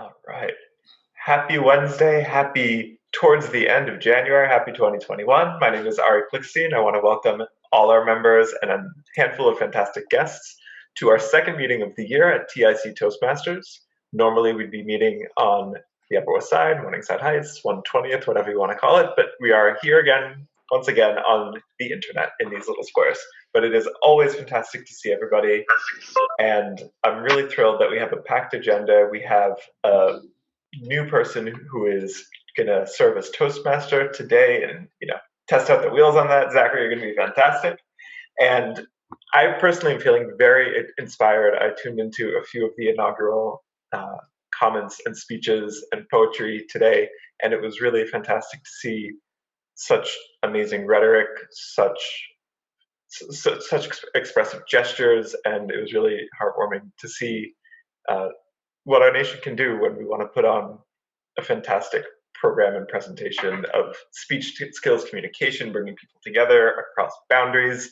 All right. Happy Wednesday. Happy towards the end of January. Happy 2021. My name is Ari Plickstein. I want to welcome all our members and a handful of fantastic guests to our second meeting of the year at TIC Toastmasters. Normally, we'd be meeting on the Upper West Side, Morningside Heights, 120th, whatever you want to call it. But we are here again, once again, on the internet in these little squares. But it is always fantastic to see everybody. And I'm really thrilled that we have a packed agenda. We have a new person who is going to serve as Toastmaster today and, test out the wheels on that. Zachary, you're going to be fantastic. And I personally am feeling very inspired. I tuned into a few of the inaugural comments and speeches and poetry today, and it was really fantastic to see such amazing rhetoric, such expressive gestures, and it was really heartwarming to see what our nation can do when we want to put on a fantastic program and presentation of speech skills communication, bringing people together across boundaries.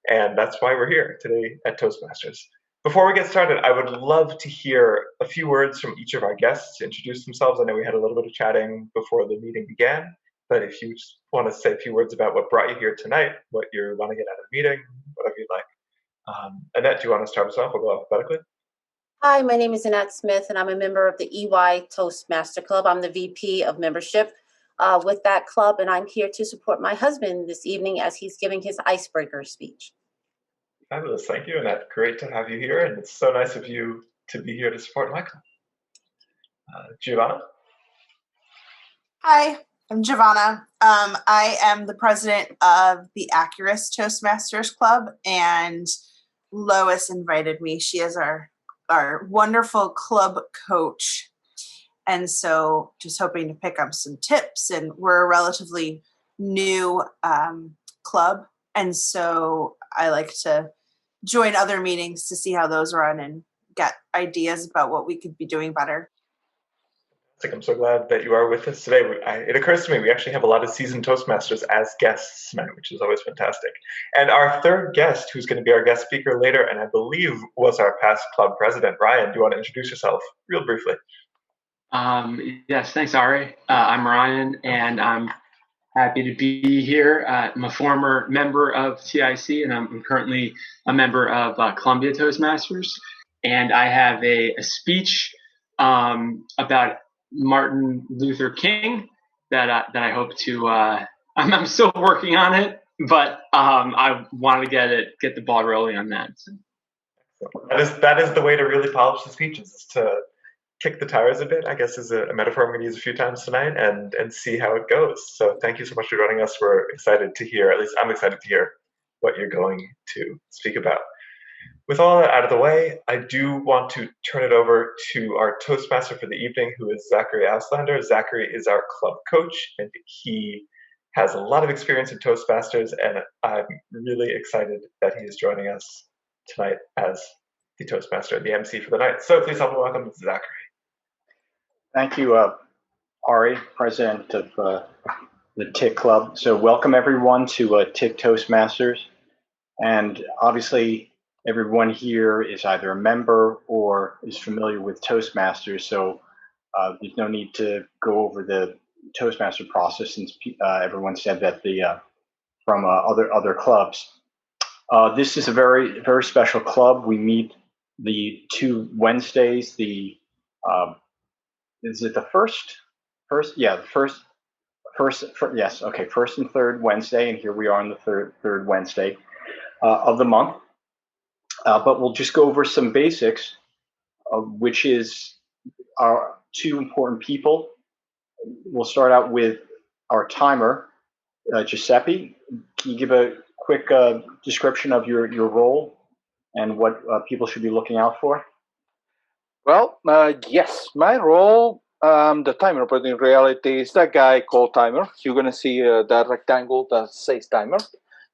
And that's why we're here today at Toastmasters. Before we get started, I would love to hear a few words from each of our guests to introduce themselves. I know we had a little bit of chatting before the meeting began, but if you just want to say a few words about what brought you here tonight, what you want to get out of the meeting, whatever you'd like. Annette, do you want to start us off? We'll go alphabetically. Hi, my name is Annette Smith, and I'm a member of the EY Toastmaster Club. I'm the VP of membership with that club, and I'm here to support my husband this evening as he's giving his icebreaker speech. Fabulous. Thank you, Annette. Great to have you here, and it's so nice of you to be here to support my club. Giovanna? Hi, I'm Giovanna. I am the president of the Accurus Toastmasters Club, and Lois invited me. She is our wonderful club coach. And so just hoping to pick up some tips, and we're a relatively new club. And so I like to join other meetings to see how those run and get ideas about what we could be doing better. I'm so glad that you are with us today. It occurs to me we actually have a lot of seasoned Toastmasters as guests tonight, which is always fantastic. And our third guest, who's going to be our guest speaker later, and I believe was our past club president, Ryan, do you want to introduce yourself real briefly? Yes, thanks, Ari. I'm Ryan, and I'm happy to be here. I'm a former member of TIC, and I'm currently a member of Columbia Toastmasters. And I have a speech about Martin Luther King that I hope to. I'm still working on it, but I want to get the ball rolling on that. So. That is the way to really polish the speeches, is to kick the tires a bit, I guess, is a metaphor I'm going to use a few times tonight, and see how it goes. So thank you so much for joining us. We're excited to hear, at least I'm excited to hear what you're going to speak about. With all that out of the way, I do want to turn it over to our Toastmaster for the evening, who is Zachary Auslander. Zachary is our club coach, and he has a lot of experience in Toastmasters, and I'm really excited that he is joining us tonight as the Toastmaster and the MC for the night. So please help me welcome Zachary. Thank you, Ari, president of the TIC Club. So welcome everyone to TIC Toastmasters. And obviously, everyone here is either a member or is familiar with Toastmasters. So there's no need to go over the Toastmaster process, since everyone said that from other clubs. This is a very, very special club. We meet the 2 Wednesdays. Is it the first? Yeah, yes. Okay, first and third Wednesday, and here we are on the third Wednesday of the month. But we'll just go over some basics, which is our 2 important people. We'll start out with our timer, Giuseppe. Can you give a quick description of your role and what people should be looking out for? Well, yes, my role, the timer, but in reality, is that guy called timer. You're going to see that rectangle that says timer.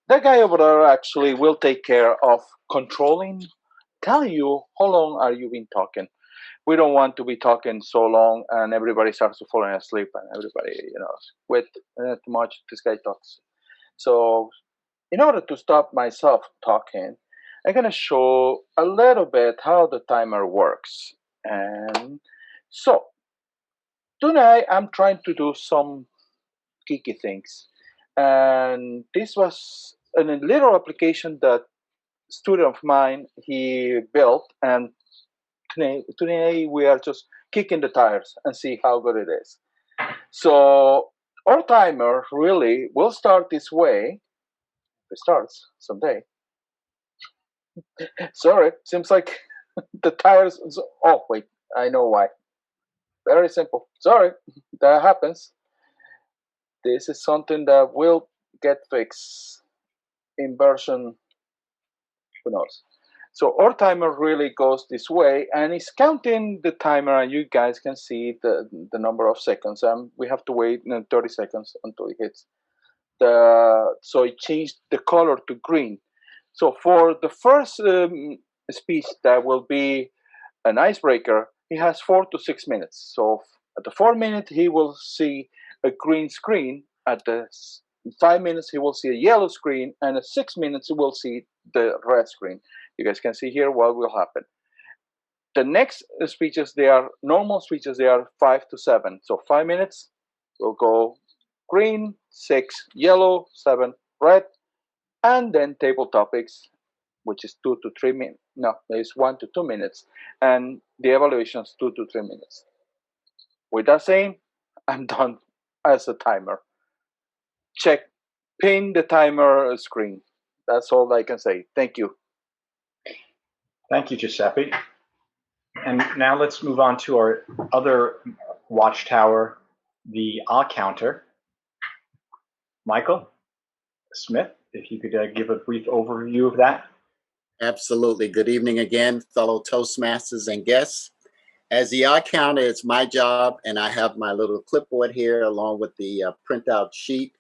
That guy over there actually will take care of controlling, tell you how long are you been talking. We don't want to be talking so long and everybody starts to falling asleep and everybody, quit too much. This guy talks. So in order to stop myself talking, I'm going to show a little bit how the timer works. And so tonight I'm trying to do some geeky things. And this was a little application that student of mine he built, and today we are just kicking the tires and see how good it is. So our timer really will start this way. It starts someday. Sorry, seems like the tires. Oh wait, I know why. Very simple. Sorry, that happens. This is something that will get fixed in version, who knows. So our timer really goes this way, and it's counting the timer, and you guys can see the number of seconds. We have to wait 30 seconds until it hits so it changed the color to green. So for the first speech that will be an icebreaker, he has 4 to 6 minutes. So at the 4 minute, he will see a green screen. At the 5 minutes, he will see a yellow screen, and at 6 minutes, he will see the red screen. You guys can see here what will happen. The next speeches, they are normal speeches. They are 5 to 7. So 5 minutes will go green, 6 yellow, 7 red, and then table topics, which is 2 to 3 minutes. No, it's 1 to 2 minutes, and the evaluation is 2 to 3 minutes. With that saying, I'm done as a timer. Check, pin the timer screen. That's all I can say. Thank you. Thank you, Giuseppe. And now let's move on to our other watchtower, the counter. Michael Smith, if you could give a brief overview of that. Absolutely. Good evening again, fellow Toastmasters and guests. As the counter, it's my job, and I have my little clipboard here along with the printout sheet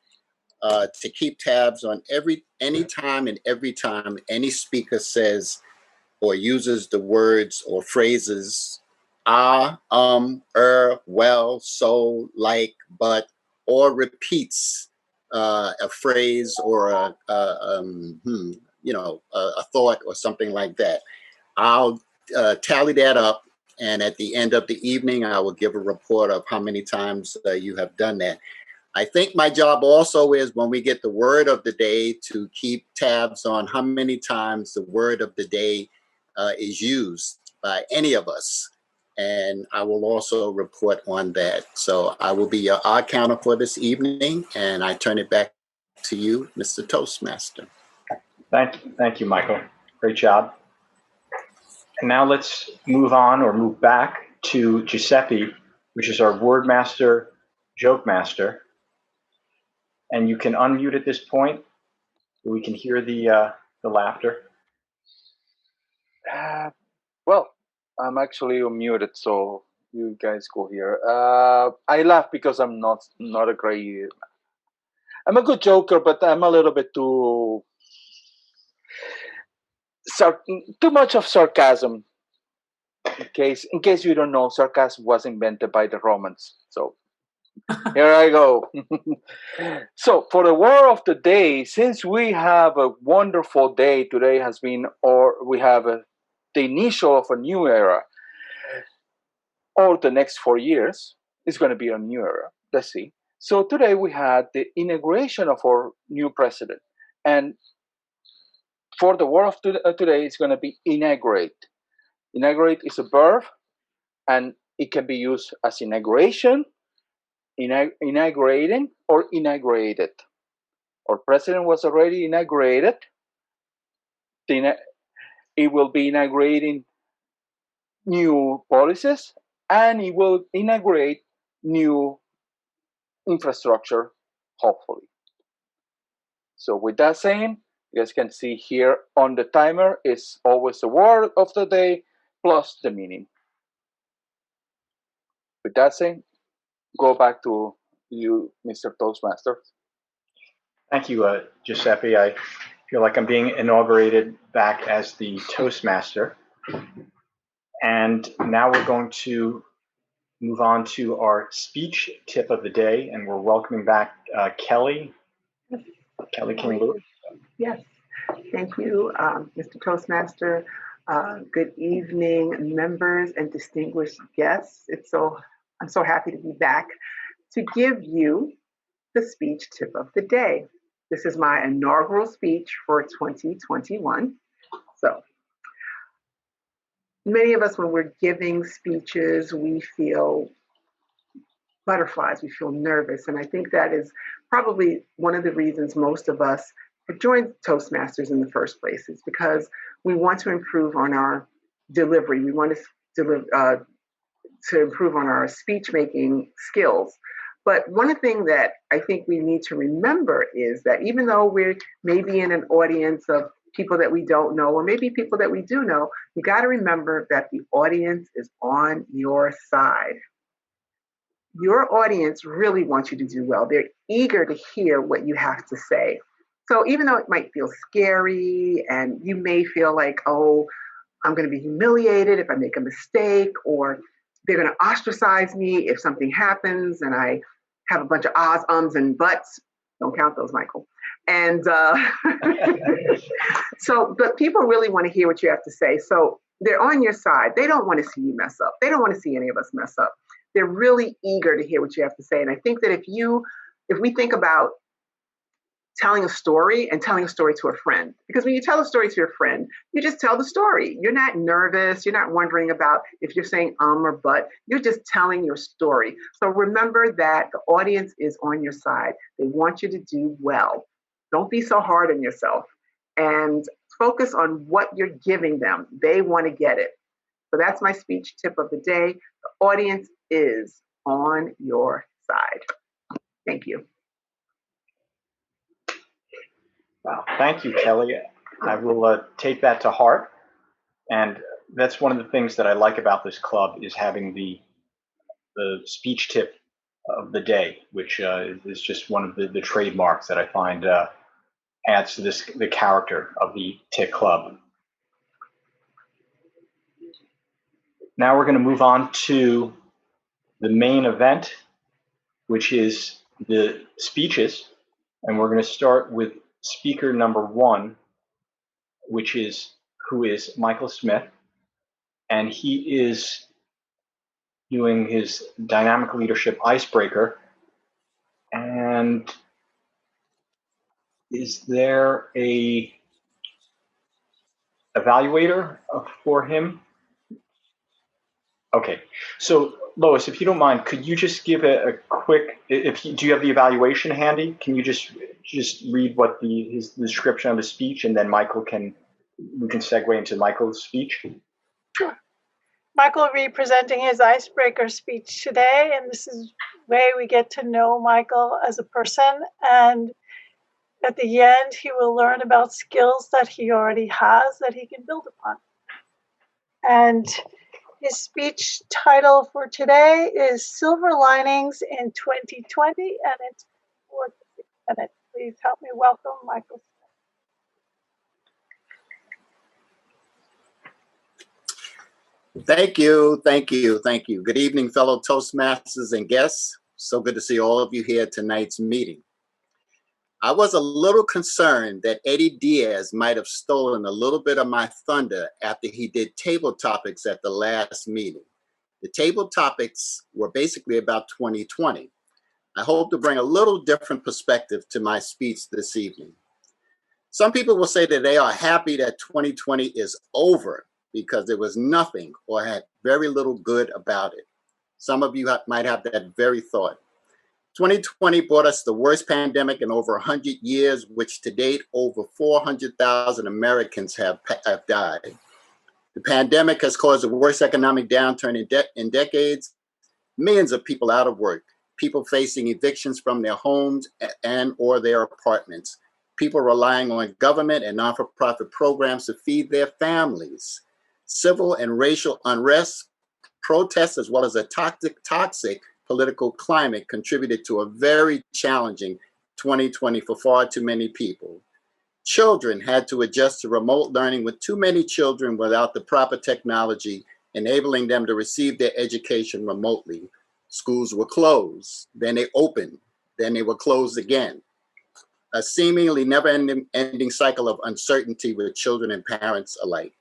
to keep tabs on any time any speaker says or uses the words or phrases well, so, like, but, or repeats a phrase or a thought or something like that. I'll tally that up, and at the end of the evening, I will give a report of how many times you have done that. I think my job also is, when we get the word of the day, to keep tabs on how many times the word of the day is used by any of us. And I will also report on that. So I will be your counter for this evening, and I turn it back to you, Mr. Toastmaster. Thank you, Michael. Great job. And now let's move back to Giuseppe, which is our word master, joke master. And you can unmute at this point. We can hear the laughter. Well, I'm actually unmuted, so you guys go here. I laugh because I'm not a great. I'm a good joker, but I'm a little bit too much of sarcasm. In case you don't know, sarcasm was invented by the Romans. So here I go. So for the word of the day, since we have a wonderful day today, we have the initial of a new era, or the next 4 years is going to be a new era. Let's see. So today we had the inauguration of our new president, and for the word of today, it's going to be inaugurate. Inaugurate is a verb, and it can be used as inauguration, inaugurating, or inaugurated. Our president was already inaugurated. It will be inaugurating new policies, and it will inaugurate new infrastructure, hopefully. So with that saying, you guys can see here on the timer is always the word of the day plus the meaning. With that saying, go back to you, Mr. Toastmaster. Thank you, Giuseppe. I feel like I'm being inaugurated back as the Toastmaster. And now we're going to move on to our speech tip of the day, and we're welcoming back Kelly. Kelly King Lewis. Yes, thank you, Mr. Toastmaster. Good evening, members and distinguished guests. It's so I'm so happy to be back to give you the speech tip of the day. This is my inaugural speech for 2021. So many of us, when we're giving speeches, we feel butterflies, we feel nervous. And I think that is probably one of the reasons most of us have joined Toastmasters in the first place, is because we want to improve on our delivery. We want to improve on our speech making skills. But one thing that I think we need to remember is that even though we're maybe in an audience of people that we don't know, or maybe people that we do know, you got to remember that the audience is on your side. Your audience really wants you to do well. They're eager to hear what you have to say. So even though it might feel scary and you may feel like, oh, I'm going to be humiliated if I make a mistake, or they're going to ostracize me if something happens and I have a bunch of ahs, ums, and buts. Don't count those, Michael. And but people really want to hear what you have to say. So they're on your side. They don't want to see you mess up. They don't want to see any of us mess up. They're really eager to hear what you have to say. And I think that if we think about telling a story and telling a story to a friend, because when you tell a story to your friend, you just tell the story. You're not nervous. You're not wondering about if you're saying or but. You're just telling your story. So remember that the audience is on your side. They want you to do well. Don't be so hard on yourself, and focus on what you're giving them. They want to get it. So that's my speech tip of the day. The audience is on your side. Thank you. Wow, thank you, Kelly. I will take that to heart. And that's one of the things that I like about this club, is having the speech tip of the day, which is just one of the trademarks that I find adds to the character of the TIC Club. Now we're going to move on to the main event, which is the speeches. And we're going to start with speaker number 1, who is Michael Smith. And he is doing his dynamic leadership icebreaker. And is there a evaluator for him? Okay, so Lois, if you don't mind, could you just give a quick, do you have the evaluation handy? Can you just read what his description of the speech, and then we can segue into Michael's speech? Sure. Michael will be presenting his icebreaker speech today, and this is where we get to know Michael as a person, and at the end he will learn about skills that he already has that he can build upon. And his speech title for today is Silver Linings in 2020, and it's 4 to 6 minutes. Please help me welcome Michael Smith. Thank you. Good evening, fellow Toastmasters and guests. So good to see all of you here at tonight's meeting. I was a little concerned that Eddie Diaz might have stolen a little bit of my thunder after he did table topics at the last meeting. The table topics were basically about 2020. I hope to bring a little different perspective to my speech this evening. Some people will say that they are happy that 2020 is over because there was nothing or had very little good about it. Some of you might have that very thought. 2020 brought us the worst pandemic in over 100 years, which to date, over 400,000 Americans have died. The pandemic has caused the worst economic downturn in decades, millions of people out of work, people facing evictions from their homes and or their apartments, people relying on government and non-for-profit programs to feed their families, civil and racial unrest, protests, as well as a toxic political climate contributed to a very challenging 2020 for far too many people. Children had to adjust to remote learning, with too many children without the proper technology enabling them to receive their education remotely. Schools were closed, then they opened, then they were closed again. A seemingly never-ending cycle of uncertainty with children and parents alike.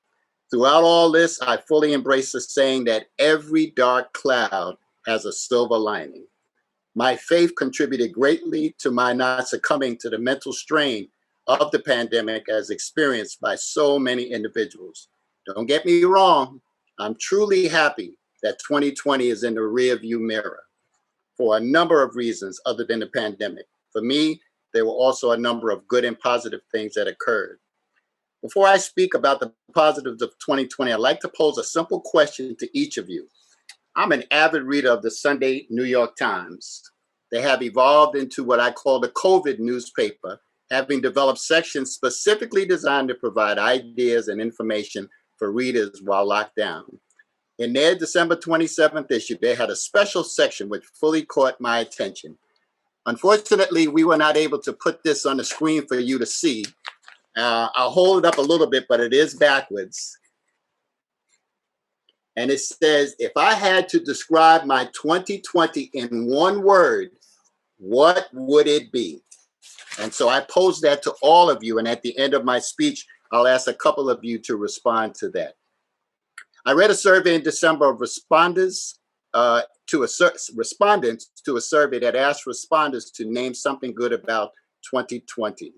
Throughout all this, I fully embrace the saying that every dark cloud has a silver lining. My faith contributed greatly to my not succumbing to the mental strain of the pandemic as experienced by so many individuals. Don't get me wrong, I'm truly happy that 2020 is in the rearview mirror for a number of reasons other than the pandemic. For me, there were also a number of good and positive things that occurred. Before I speak about the positives of 2020, I'd like to pose a simple question to each of you. I'm an avid reader of the Sunday New York Times. They have evolved into what I call the COVID newspaper, having developed sections specifically designed to provide ideas and information for readers while locked down. In their December 27th issue, they had a special section which fully caught my attention. Unfortunately, we were not able to put this on the screen for you to see. I'll hold it up a little bit, but it is backwards. And it says, if I had to describe my 2020 in one word, what would it be? And so I posed that to all of you. And at the end of my speech, I'll ask a couple of you to respond to that. I read a survey in December of respondents to a survey that asked respondents to name something good about 2020.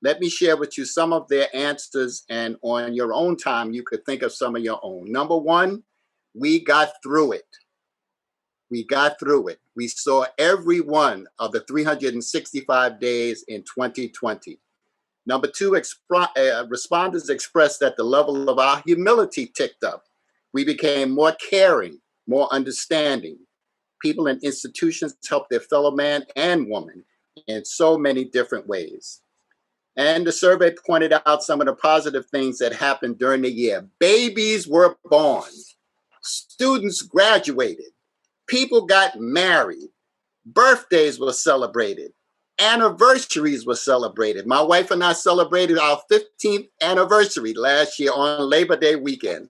Let me share with you some of their answers, and on your own time, you could think of some of your own. Number one, we got through it. We got through it. We saw every one of the 365 days in 2020. Number two, respondents expressed that the level of our humility ticked up. We became more caring, more understanding. People and institutions helped their fellow man and woman in so many different ways. And the survey pointed out some of the positive things that happened during the year. Babies were born. Students graduated. People got married. Birthdays were celebrated. Anniversaries were celebrated. My wife and I celebrated our 15th anniversary last year on Labor Day weekend.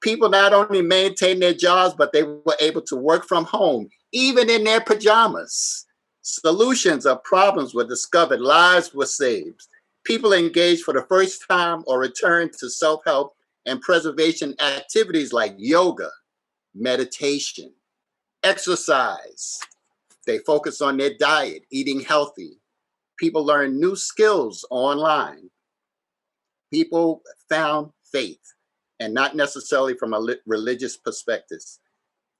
People not only maintained their jobs, but they were able to work from home, even in their pajamas. Solutions of problems were discovered. Lives were saved. People engaged for the first time or returned to self-help and preservation activities like yoga, meditation, exercise. They focused on their diet, eating healthy. People learned new skills online. People found faith, and not necessarily from a religious perspective.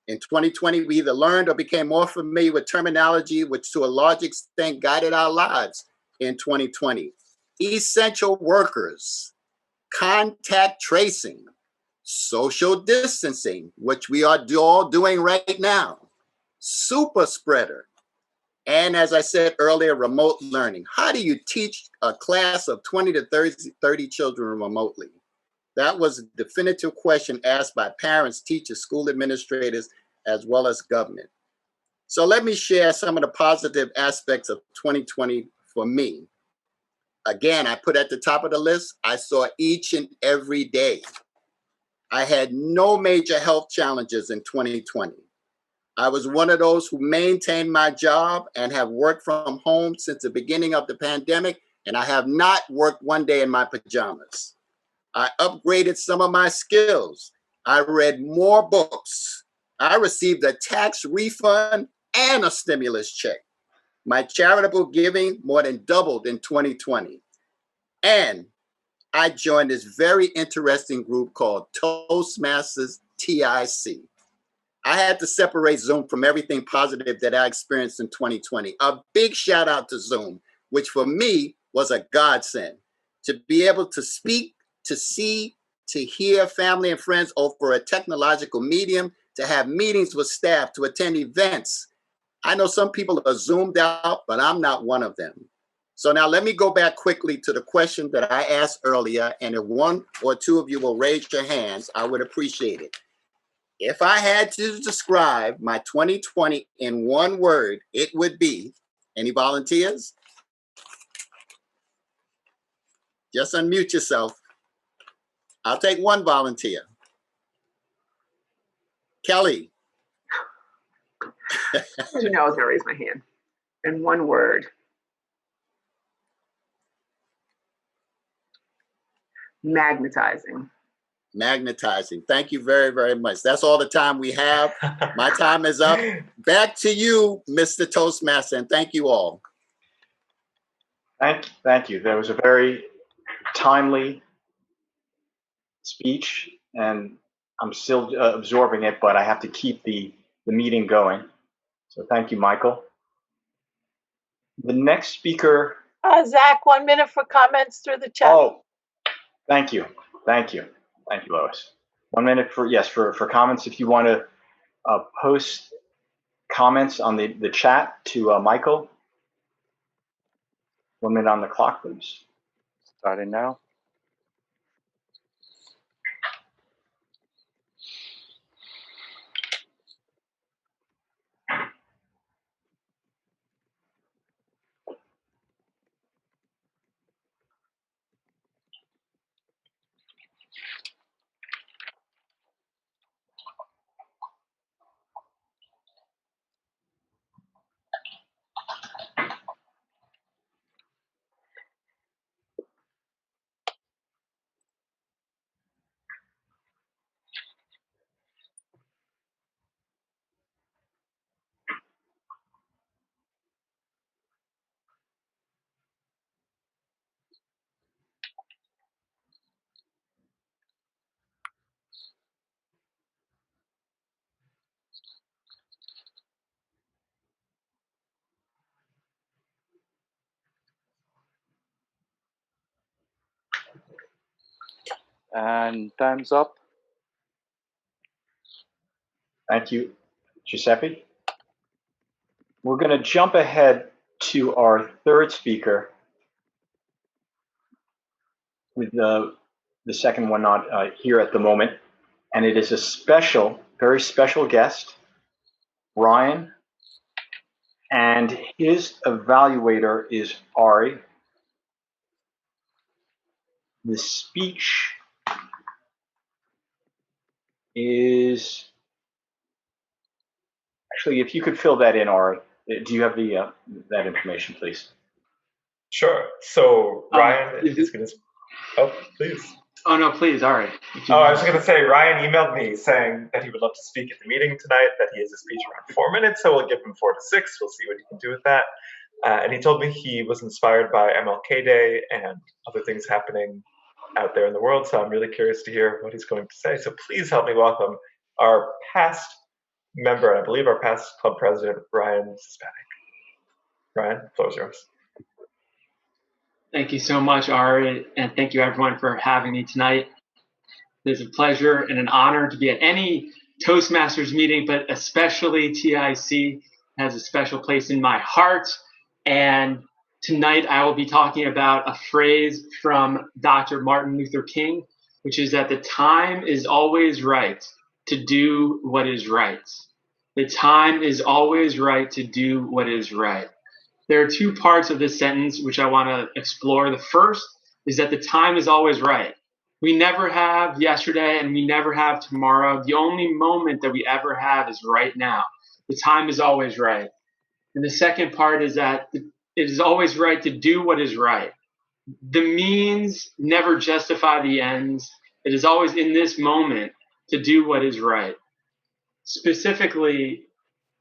In 2020, we either learned or became more familiar with terminology which to a large extent guided our lives in 2020. Essential workers, contact tracing, social distancing, which we are all doing right now, super spreader, and as I said earlier, remote learning. How do you teach a class of 20 to 30 children remotely? That was a definitive question asked by parents, teachers, school administrators, as well as government. So let me share some of the positive aspects of 2020 for me. Again, I put at the top of the list, I saw each and every day. I had no major health challenges in 2020. I was one of those who maintained my job and have worked from home since the beginning of the pandemic, and I have not worked one day in my pajamas. I upgraded some of my skills. I read more books. I received a tax refund and a stimulus check. My charitable giving more than doubled in 2020. And I joined this very interesting group called Toastmasters TIC. I had to separate Zoom from everything positive that I experienced in 2020. A big shout out to Zoom, which for me was a godsend. To be able to speak, to see, to hear family and friends over a technological medium, to have meetings with staff, to attend events. I know some people are Zoomed out, but I'm not one of them. So now let me go back quickly to the question that I asked earlier, and if one or two of you will raise your hands, I would appreciate it. If I had to describe my 2020 in one word, it would be, any volunteers? Just unmute yourself. I'll take one volunteer. Kelly. You know I was going to raise my hand. In one word. Magnetizing. Magnetizing. Thank you very, very much. That's all the time we have. My time is up. Back to you, Mr. Toastmaster, and thank you all. Thank you. That was a very timely speech, and I'm still absorbing it, but I have to keep the meeting going. So thank you, Michael. The next speaker. Zach, 1 minute for comments through the chat. Oh, thank you. Thank you. Thank you, Lois. 1 minute for, yes, for comments. If you want to post comments on the chat to Michael. 1 minute on the clock, please. Starting now. And time's up. Thank you, Giuseppe. We're going to jump ahead to our third speaker, with the second one not here at the moment. And it is a special, very special guest, Ryan. And his evaluator is Ari. The speech is, actually, if you could fill that in, Ari. Do you have the that information, please? Sure. So Ryan is going to. Oh, please. Oh, no, please, Ari. Oh, I was going to say, Ryan emailed me saying that he would love to speak at the meeting tonight, that he has a speech around 4 minutes, so we'll give him 4 to 6. We'll see what he can do with that. And he told me he was inspired by MLK Day and other things happening out there in the world, so I'm really curious to hear what he's going to say. So please help me welcome our past member, I believe our past club president, Ryan Spanik. Ryan, the floor is yours. Thank you so much, Ari, and thank you everyone for having me tonight. It's a pleasure and an honor to be at any Toastmasters meeting, but especially TIC has a special place in my heart. And tonight I will be talking about a phrase from Dr. Martin Luther King, which is that the time is always right to do what is right. The time is always right to do what is right. There are 2 parts of this sentence which I want to explore. The first is that the time is always right. We never have yesterday and we never have tomorrow. The only moment that we ever have is right now. The time is always right. And the second part is that it is always right to do what is right. The means never justify the ends. It is always in this moment to do what is right. Specifically,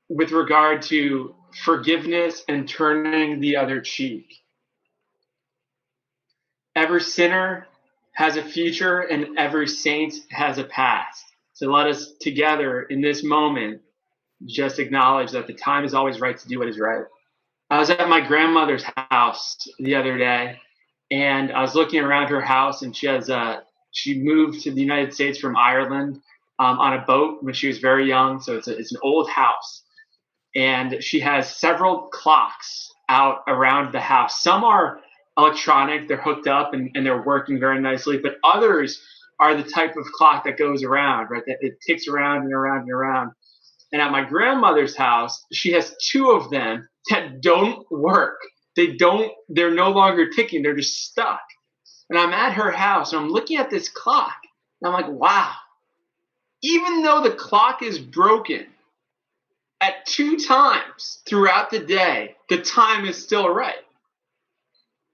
with regard to forgiveness and turning the other cheek. Every sinner has a future and every saint has a past. So let us together in this moment just acknowledge that the time is always right to do what is right. I was at my grandmother's house the other day, and I was looking around her house, and she moved to the United States from Ireland on a boat when she was very young. So it's an old house. And she has several clocks out around the house. Some are electronic, they're hooked up and they're working very nicely, but others are the type of clock that goes around, right? That it ticks around and around and around. And at my grandmother's house, she has 2 of them that don't work. They're no longer ticking, they're just stuck. And I'm at her house and I'm looking at this clock and I'm like, wow, even though the clock is broken, at 2 times throughout the day, the time is still right.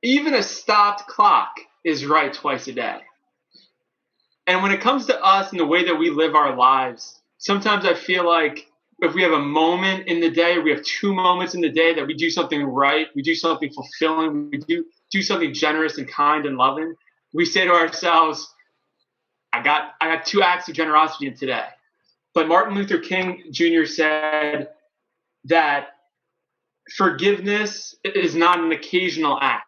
Even a stopped clock is right twice a day. And when it comes to us and the way that we live our lives, sometimes I feel like if we have a moment in the day, we have 2 moments in the day that we do something right, we do something fulfilling, we do something generous and kind and loving, we say to ourselves, I got 2 acts of generosity in today. But Martin Luther King Jr. said that forgiveness is not an occasional act.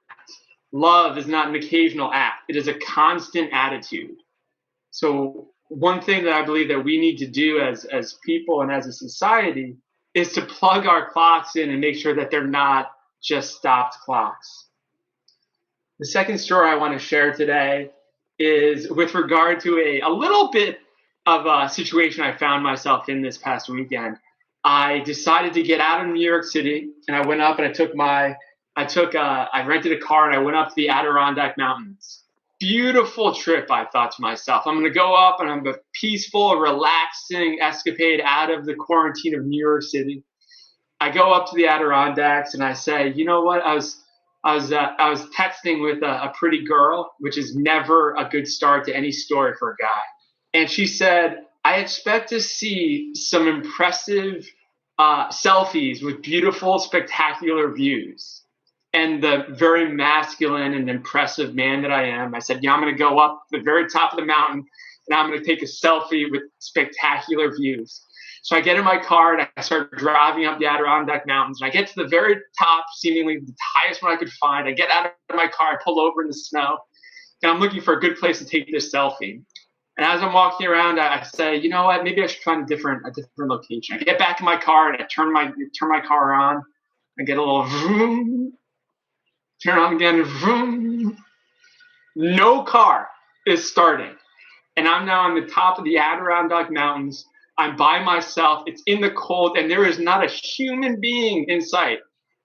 Love is not an occasional act. It is a constant attitude. So one thing that I believe that we need to do as people and as a society is to plug our clocks in and make sure that they're not just stopped clocks. The second story I want to share today is with regard to a little bit of a situation I found myself in this past weekend. I decided to get out of New York City, and I went up and I rented a car and I went up to the Adirondack Mountains. Beautiful trip, I thought to myself. I'm going to go up and I'm a peaceful, relaxing escapade out of the quarantine of New York City. I go up to the Adirondacks and I say, you know what? I was texting with a pretty girl, which is never a good start to any story for a guy. And she said, I expect to see some impressive selfies with beautiful, spectacular views. And the very masculine and impressive man that I am, I said, yeah, I'm going to go up the very top of the mountain and I'm going to take a selfie with spectacular views. So I get in my car and I start driving up the Adirondack Mountains. And I get to the very top, seemingly the highest one I could find. I get out of my car, I pull over in the snow, and I'm looking for a good place to take this selfie. And as I'm walking around, I say, you know what? Maybe I should find a different location. I get back in my car and I turn my car on. I get a little vroom, turn on again, vroom. No car is starting. And I'm now on the top of the Adirondack Mountains. I'm by myself. It's in the cold, and there is not a human being in sight.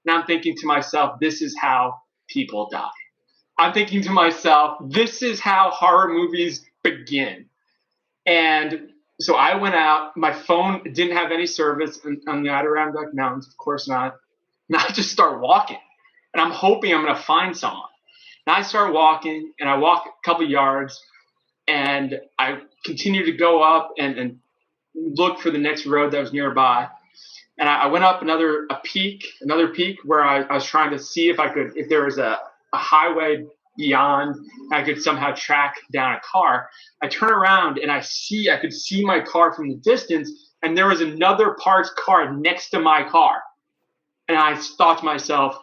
And I'm thinking to myself, this is how people die. I'm thinking to myself, this is how horror movies begin. And so I went out. My phone didn't have any service on the Adirondack Mountains, of course not. And I just start walking. And I'm hoping I'm going to find someone. And I start walking, and I walk a couple yards, and I continue to go up and look for the next road that was nearby. And I went up another peak where I was trying to see if there was a highway beyond, I could somehow track down a car. I turn around and I could see my car from the distance, and there was another parked car next to my car. And I thought to myself,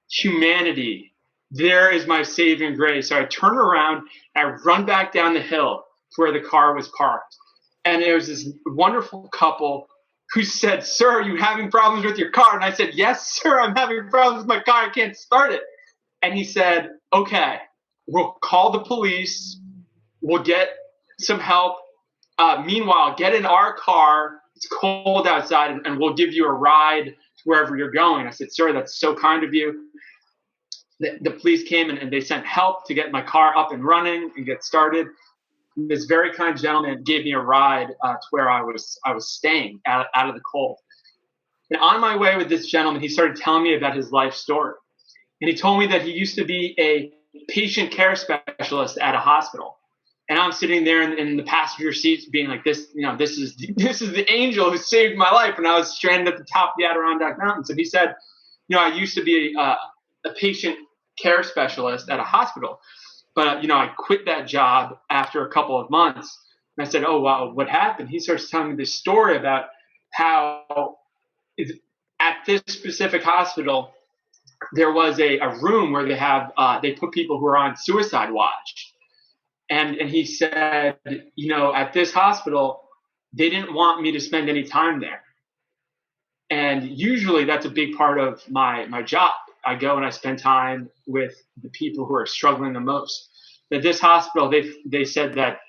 humanity, there is my saving grace. So I turn around and I run back down the hill to where the car was parked. And there was this wonderful couple who said, sir, are you having problems with your car? And I said, yes, sir, I'm having problems with my car. I can't start it. And he said, okay, we'll call the police. We'll get some help. Meanwhile, get in our car. It's cold outside, and we'll give you a ride to wherever you're going. I said, sir, that's so kind of you. The police came and they sent help to get my car up and running and get started. This very kind gentleman gave me a ride to where I was staying out of the cold. And on my way with this gentleman, he started telling me about his life story. And he told me that he used to be a patient care specialist at a hospital. And I'm sitting there in the passenger seat being like, this is the angel who saved my life when I was stranded at the top of the Adirondack Mountains. And he said, I used to be a patient care specialist at a hospital. But, I quit that job after a couple of months. And I said, oh, wow, what happened? He starts telling me this story about how at this specific hospital, there was a room where they put people who are on suicide watch. And he said, at this hospital, they didn't want me to spend any time there. And usually that's a big part of my job. I go and I spend time with the people who are struggling the most. At this hospital, they said that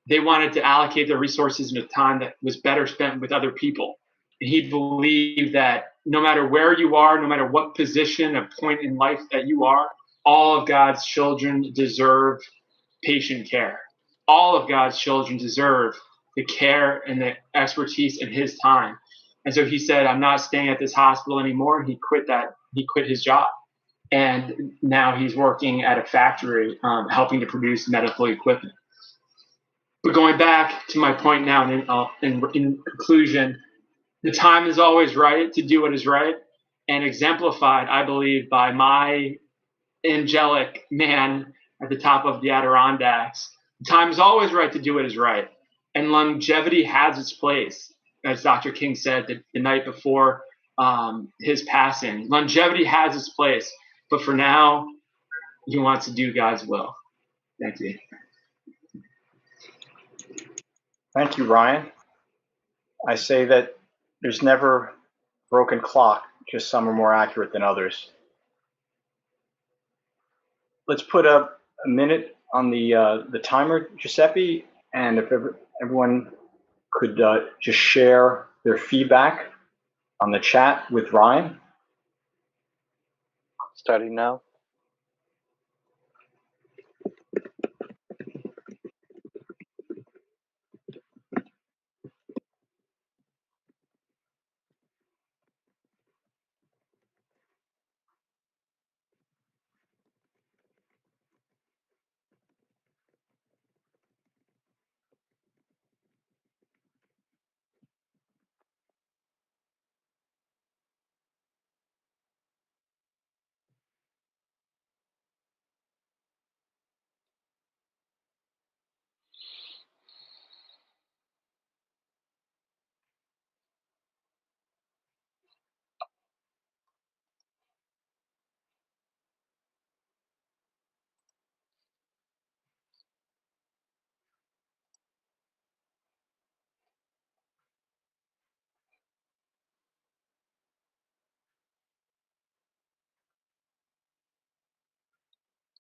they wanted to allocate their resources into time that was better spent with other people. And he believed that no matter where you are, no matter what position or point in life that you are, all of God's children deserve patient care. All of God's children deserve the care and the expertise in his time. And so he said, I'm not staying at this hospital anymore. He quit his job. And now he's working at a factory helping to produce medical equipment. But going back to my point now, and in conclusion, the time is always right to do what is right, and exemplified, I believe, by my angelic man at the top of the Adirondacks. The time is always right to do what is right, and longevity has its place, as Dr. King said the night before his passing. Longevity has its place, but for now, he wants to do God's will. Thank you. Thank you, Ryan. I say that there's never a broken clock, just some are more accurate than others. Let's put a minute on the timer, Giuseppe, and if everyone could just share their feedback on the chat with Ryan. Starting now.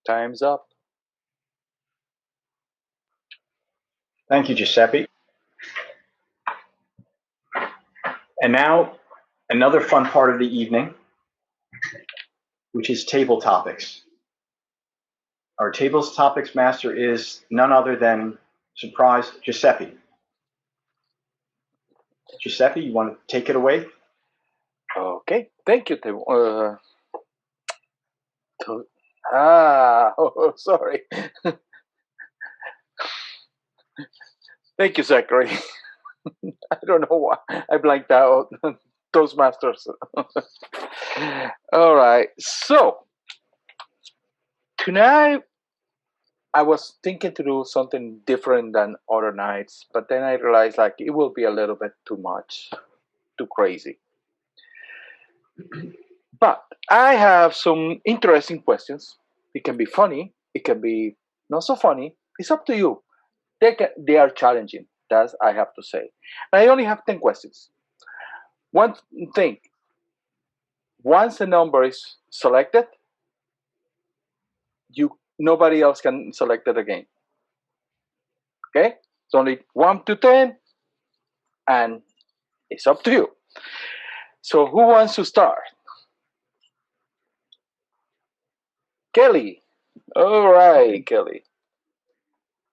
Time's up. Thank you, Giuseppe. And now, another fun part of the evening, which is table topics. Our tables topics master is none other than, surprise, Giuseppe. Giuseppe, you want to take it away? Okay, thank you, Tim. Sorry. Thank you, Zachary. I don't know why I blanked out. Toastmasters. All right. So tonight I was thinking to do something different than other nights, but then I realized like it will be a little bit too much, too crazy. But I have some interesting questions. It can be funny. It can be not so funny. It's up to you. They are challenging. That's I have to say. I only have 10 questions. One thing. Once a number is selected, nobody else can select it again. Okay? It's only 1 to 10, and it's up to you. So who wants to start? Kelly. All right, Kelly.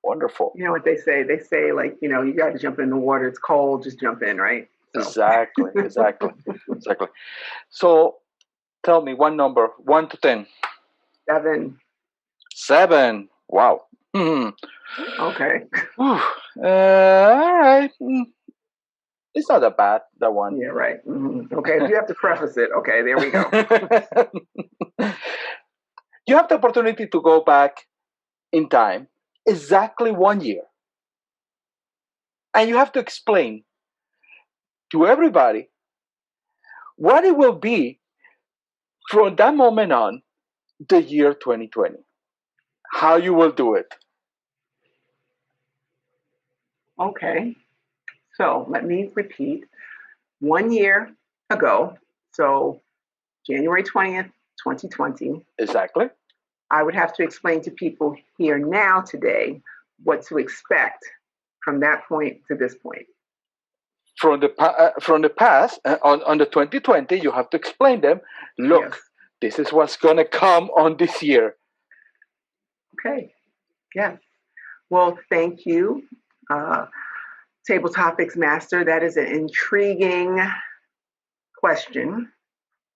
Wonderful. You know what they say? They say, like, you know, you got to jump in the water. It's cold. Just jump in, right? So. Exactly. So tell me one number, 1 to 10. 7. 7. Wow. Okay. All right. It's not that bad, that one. Yeah, right. Okay, if you have to preface it, okay, there we go. You have the opportunity to go back in time exactly 1 year. And you have to explain to everybody what it will be from that moment on, the year 2020. How you will do it. Okay. So let me repeat. 1 year ago, so January 20th, 2020. Exactly. I would have to explain to people here now today what to expect from that point to this point. From the past, on the 2020, you have to explain them. Look, yes. This is what's going to come on this year. Okay. Yes. Well, thank you, Table Topics Master. That is an intriguing question.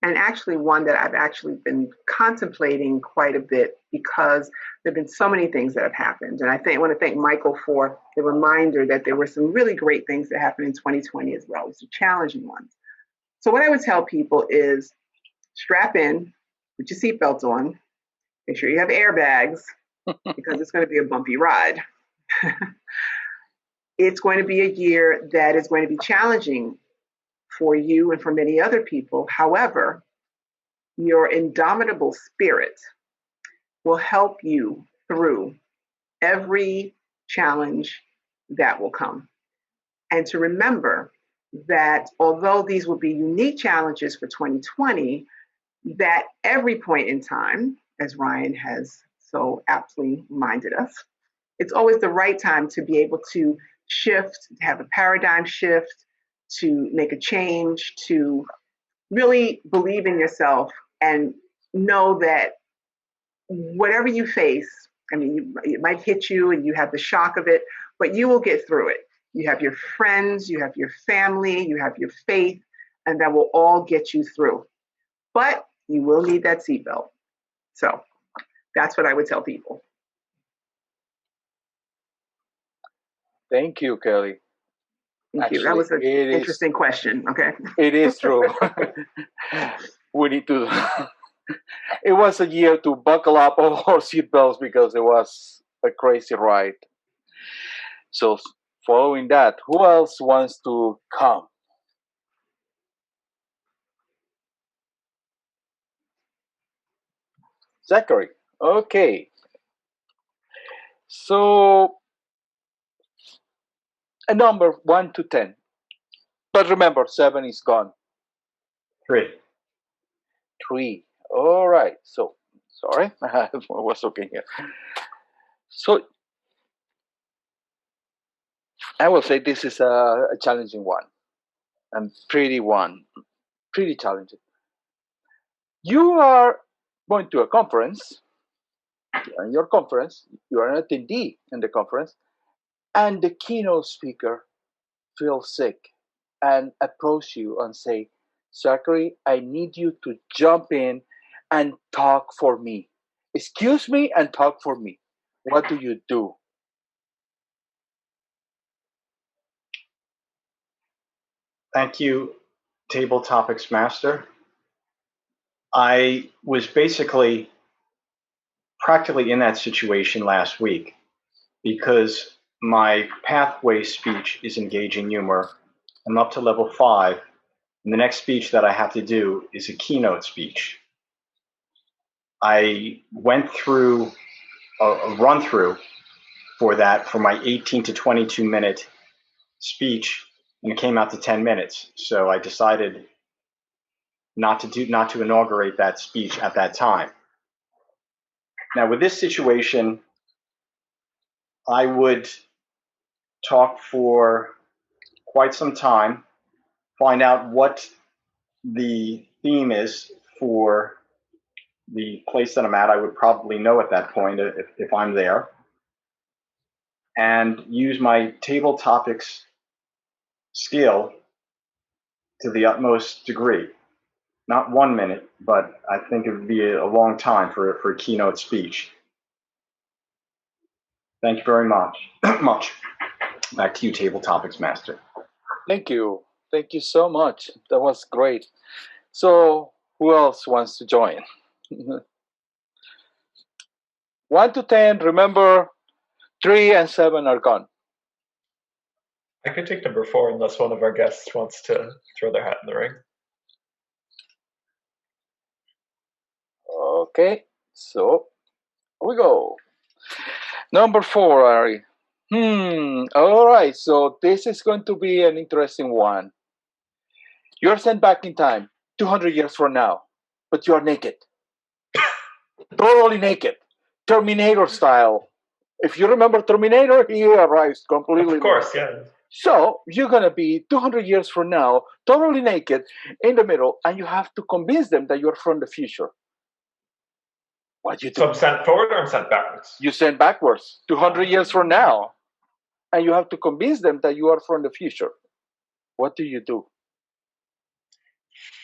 and actually one that I've actually been contemplating quite a bit because there have been so many things that have happened. And I want to thank Michael for the reminder that there were some really great things that happened in 2020 as well, some challenging ones. So what I would tell people is strap in, put your seatbelts on, make sure you have airbags because it's going to be a bumpy ride. It's going to be a year that is going to be challenging for you and for many other people. However, your indomitable spirit will help you through every challenge that will come. And to remember that although these will be unique challenges for 2020, that every point in time, as Ryan has so aptly reminded us, it's always the right time to be able to shift, to have a paradigm shift, to make a change, to really believe in yourself and know that whatever you face, I mean, it might hit you and you have the shock of it, but you will get through it. You have your friends, you have your family, you have your faith, and that will all get you through. But you will need that seatbelt. So that's what I would tell people. Thank you, Kelly. Thank you. That was an interesting question. Okay. It is true. We need to. It was a year to buckle up all our seatbelts because it was a crazy ride. So, following that, who else wants to come? Zachary. Okay. So, a number 1 to 10. But remember, 7 is gone. 3. 3. All right. So, sorry, I was looking here. So, I will say this is a challenging one, and pretty challenging. You are going to a conference. You're in your conference. You are an attendee in the conference, and the keynote speaker feels sick and approach you and say, Zachary, I need you to jump in and talk for me. Excuse me and talk for me. What do you do? Thank you, Table Topics Master. I was practically in that situation last week because my pathway speech is engaging humor. I'm up to level 5, and the next speech that I have to do is a keynote speech. I went through a run through for my 18 to 22 minute speech, and it came out to 10 minutes. So I decided not to inaugurate that speech at that time. Now with this situation, I would talk for quite some time, find out what the theme is for the place that I'm at. I would probably know at that point if I'm there, and use my table topics skill to the utmost degree. Not 1 minute, but I think it would be a long time for a keynote speech. Thank you very much. Back to you, Table Topics Master. Thank you. Thank you so much. That was great. So, who else wants to join? 1 to 10, remember, 3 and 7 are gone. I could take number 4 unless one of our guests wants to throw their hat in the ring. Okay, so here we go. Number 4, Ari. All right, so this is going to be an interesting one. You're sent back in time, 200 years from now, but you are naked. Totally naked. Terminator style. If you remember Terminator, he arrives completely Of course, naked. yeah. So you're going to be 200 years from now, totally naked, in the middle, and you have to convince them that you're from the future. What do you do? So I'm sent forward or I'm sent backwards? You send backwards, 200 years from now, and you have to convince them that you are from the future. What do you do?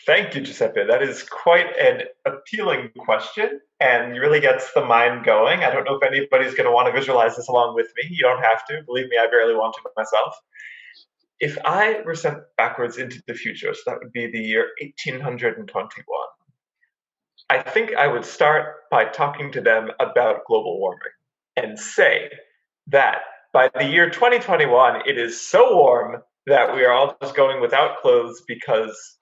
Thank you, Giuseppe. That is quite an appealing question and really gets the mind going. I don't know if anybody's going to want to visualize this along with me. You don't have to. Believe me, I barely want to myself. If I were sent backwards into the future, so that would be the year 1821, I think I would start by talking to them about global warming and say that by the year 2021, it is so warm that we are all just going without clothes because,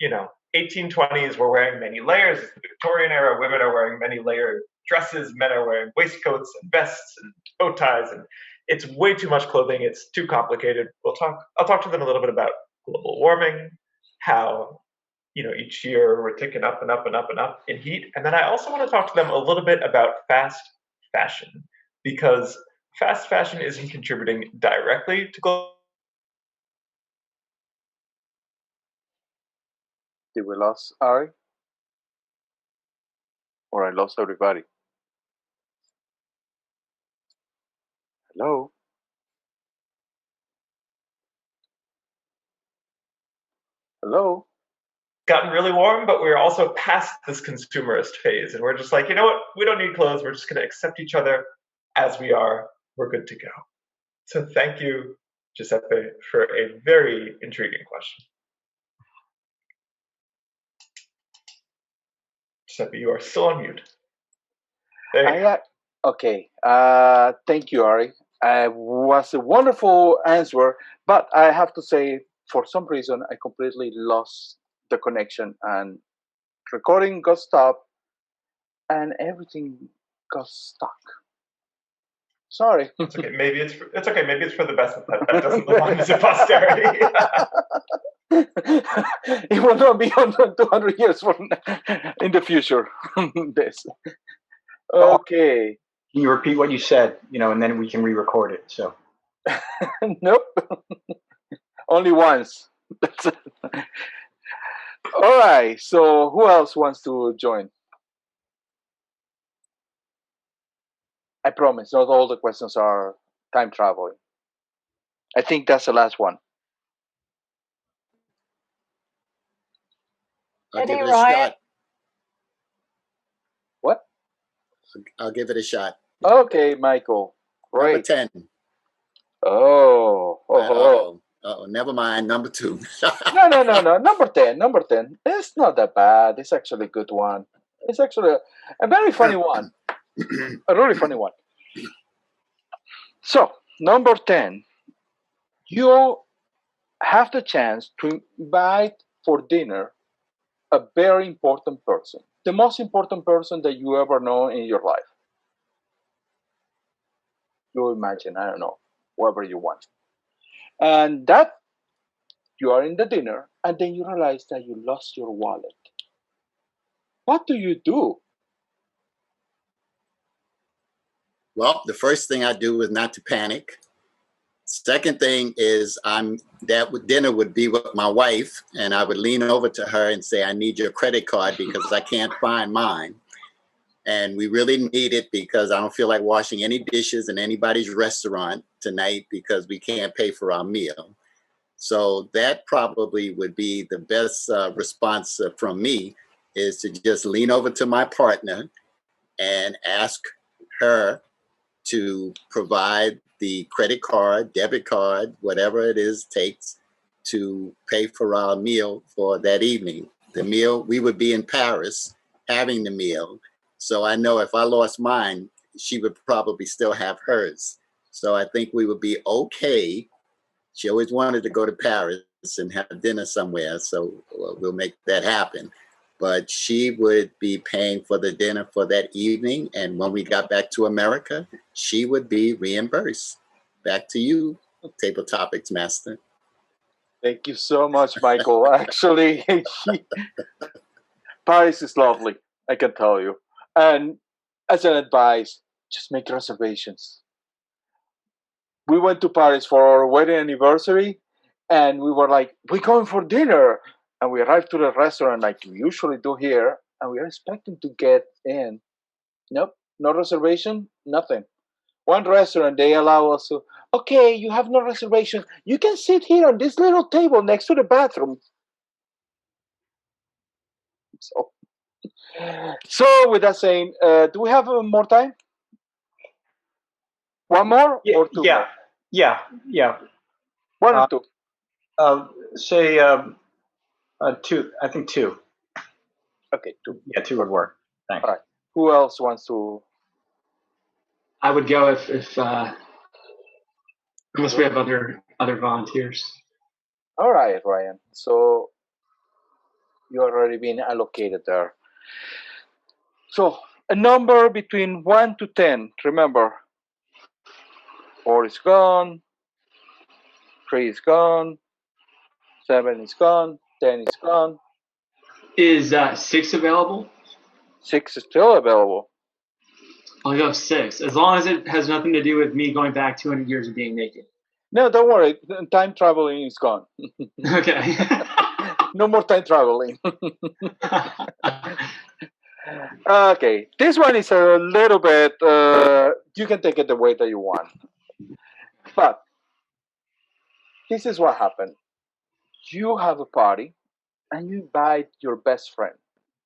1820s were wearing many layers. It's the Victorian era. Women are wearing many layered dresses. Men are wearing waistcoats and vests and bow ties. And it's way too much clothing. It's too complicated. I'll talk to them a little bit about global warming, how each year we're ticking up and up and up and up in heat. And then I also want to talk to them a little bit about fast fashion, because fast fashion isn't contributing directly to global. Did we lose Ari? Or I lost everybody? Hello? Hello? Gotten really warm, but we're also past this consumerist phase. And we're just like, you know what? We don't need clothes. We're just going to accept each other as we are. We're good to go. So thank you, Giuseppe, for a very intriguing question. Giuseppe, you are still on mute. Okay. Thank you, Ari. It was a wonderful answer, but I have to say, for some reason, I completely lost the connection and recording got stopped and everything got stuck. Sorry. It's okay. Maybe it's okay. Maybe it's for the best that doesn't live on to posterity. It will not be on 200 years in the future. This. Okay. Can you repeat what you said? And then we can re-record it. So. Nope. Only once. All right. So who else wants to join? I promise, not all the questions are time traveling. I think that's the last one. I'll give it a Ryan? shot. What? I'll give it a shot. Okay, Michael. Great. Number 10. Oh. Never mind. Number 2. No. Number 10. It's not that bad. It's actually a good one. It's actually a very funny one. A really funny one. So, number 10. You have the chance to invite for dinner a very important person. The most important person that you ever know in your life. You imagine, I don't know, whoever you want. And that you are in the dinner, and then you realize that you lost your wallet. What do? Well, the first thing I do is not to panic. Second thing is dinner would be with my wife, and I would lean over to her and say, I need your credit card because I can't find mine. And we really need it because I don't feel like washing any dishes in anybody's restaurant tonight because we can't pay for our meal. So that probably would be the best response from me, is to just lean over to my partner and ask her to provide the credit card, debit card, whatever it is takes to pay for our meal for that evening. The meal, we would be in Paris having the meal. So I know if I lost mine, she would probably still have hers. So I think we would be okay. She always wanted to go to Paris and have dinner somewhere. So we'll make that happen. But she would be paying for the dinner for that evening. And when we got back to America, she would be reimbursed. Back to you, Table Topics Master. Thank you so much, Michael. Actually, Paris is lovely, I can tell you. And as an advice, just make reservations. We went to Paris for our wedding anniversary, and we were like, we're going for dinner. And we arrived to the restaurant like we usually do here, and we are expecting to get in. Nope, no reservation, nothing. One restaurant, they allow us to, okay, you have no reservation. You can sit here on this little table next to the bathroom. So with that saying, do we have more time? One more Yeah, or two yeah, more? yeah. One or Uh, two? Say two. I think two. Okay, two. Yeah, two would work. Thanks. All right. Who else wants to? I would go if unless we have other volunteers. All right, Ryan. So you already been allocated there. So a number between 1 to 10. Remember, 4 is gone, 3 is gone, 7 is gone, 10 is gone, Is 6 available? 6 is still available. I'll go 6, as long as it has nothing to do with me going back 200 years of being naked. No, don't worry. Time traveling is gone. Okay. No more time traveling. Okay, this one is a little bit. You can take it the way that you want, but this is what happened. You have a party, and you invite your best friend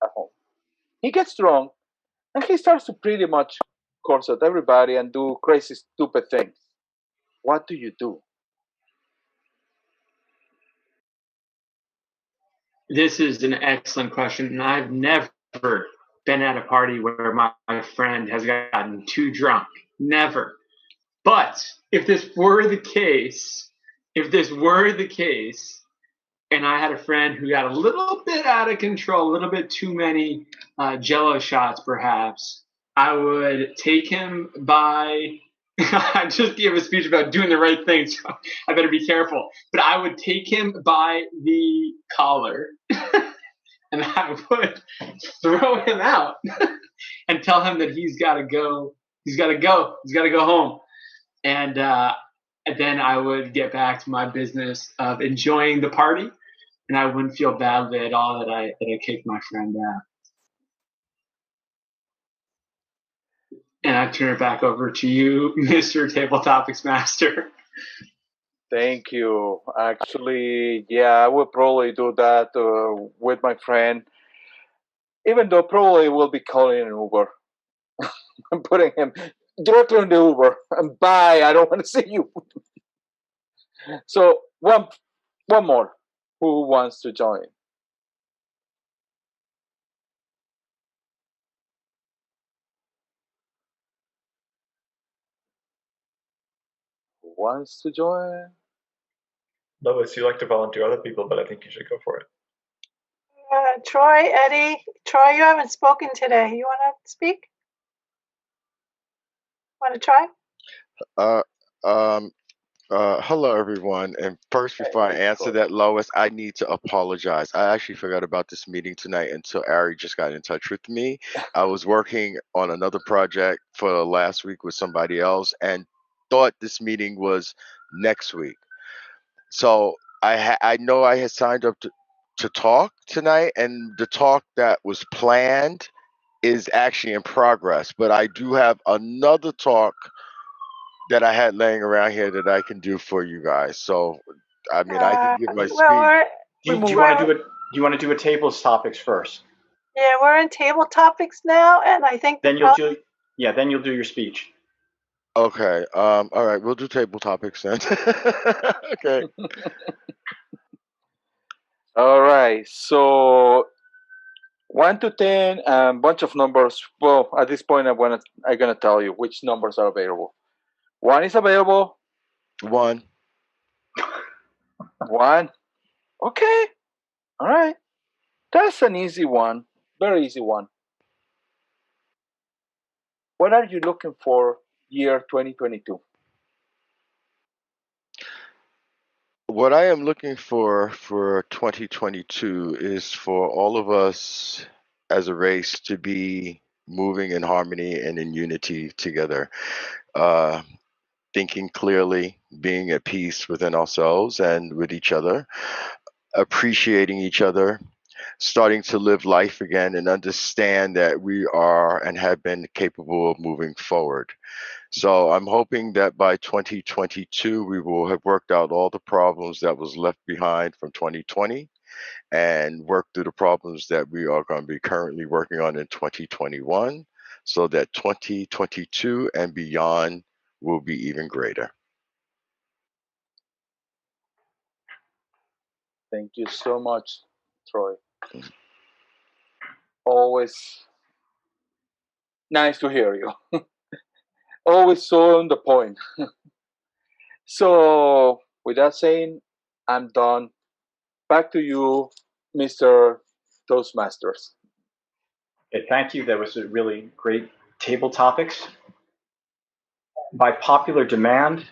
at home. He gets drunk, and he starts to pretty much curse at everybody and do crazy, stupid things. What do you do? This is an excellent question, and I've never been at a party where my friend has gotten too drunk. Never. But if this were the case, and I had a friend who got a little bit out of control, a little bit too many Jello shots, perhaps, I would take him by. I just gave a speech about doing the right thing, so I better be careful. But I would take him by the collar and I would throw him out and tell him that he's got to go. He's got to go. He's got to go home. And then I would get back to my business of enjoying the party, and I wouldn't feel badly at all that I kicked my friend out. And I turn it back over to you, Mr. Table Topics Master. Thank you. Actually, yeah, I would probably do that with my friend, even though probably we'll be calling an Uber. I'm putting him directly in the Uber and bye. I don't want to see you. So one more. Who wants to join? Who wants to join? Lois, you like to volunteer other people, but I think you should go for it. Troy, Eddie, Troy, you haven't spoken today. You want to speak? Want to try? Hello everyone. And first, before I answer that, Lois, I need to apologize. I actually forgot about this meeting tonight until Ari just got in touch with me. I was working on another project for last week with somebody else and thought this meeting was next week. So I know I had signed up to talk tonight, and the talk that was planned is actually in progress. But I do have another talk that I had laying around here that I can do for you guys. So, I mean, I can give my speech. Well, Do you want to do it? Do you want to do a tables topics first? Yeah, we're in table topics now, and I think then you'll do. Yeah, then you'll do your speech. Okay. All right. We'll do table topics then. Okay. All right. So 1 to 10, bunch of numbers. Well, at this point, I'm gonna tell you which numbers are available. 1 is available. 1. 1. Okay. All right. That's an easy one. Very easy one. What are you looking for year 2022? What I am looking for 2022 is for all of us as a race to be moving in harmony and in unity together. Thinking clearly, being at peace within ourselves and with each other, appreciating each other, starting to live life again and understand that we are and have been capable of moving forward. So I'm hoping that by 2022, we will have worked out all the problems that was left behind from 2020 and work through the problems that we are going to be currently working on in 2021 so that 2022 and beyond will be even greater. Thank you so much, Troy. Always nice to hear you. Always so on the point. So, with that saying, I'm done. Back to you, Mr. Toastmasters. Okay, thank you. That was a really great table topics. By popular demand,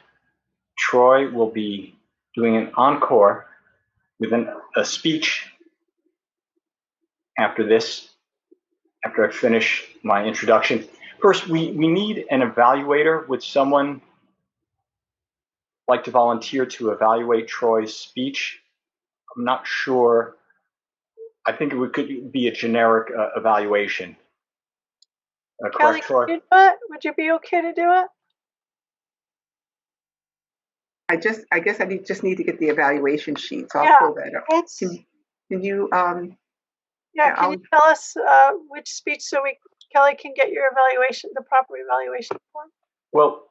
Troy will be doing an encore with a speech after this, after I finish my introduction. First, we need an evaluator. Would someone like to volunteer to evaluate Troy's speech? I'm not sure. I think it could be a generic evaluation. Kelly, Correct, Troy? can you do it? Would you be okay to do it? I guess I just need to get the evaluation sheet, so I'll Yeah, pull that up. It's, Can you, yeah, yeah, can you tell us which speech so Kelly can get your evaluation, the proper evaluation form? well,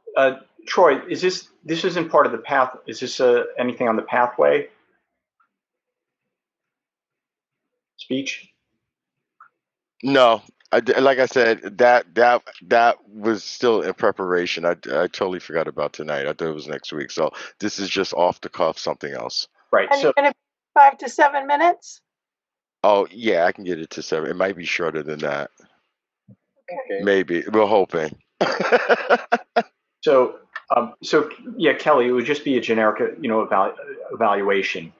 Troy, this isn't part of the path. Is this anything on the pathway speech? No, like I said, that was still in preparation. I totally forgot about tonight. I thought it was next week. So this is just off the cuff, something else. Right. And So you're going to 5 to 7 minutes? Oh yeah, I can get it to 7. It might be shorter than that. Okay. Maybe. We're hoping. so yeah, Kelly, it would just be a generic, evaluation.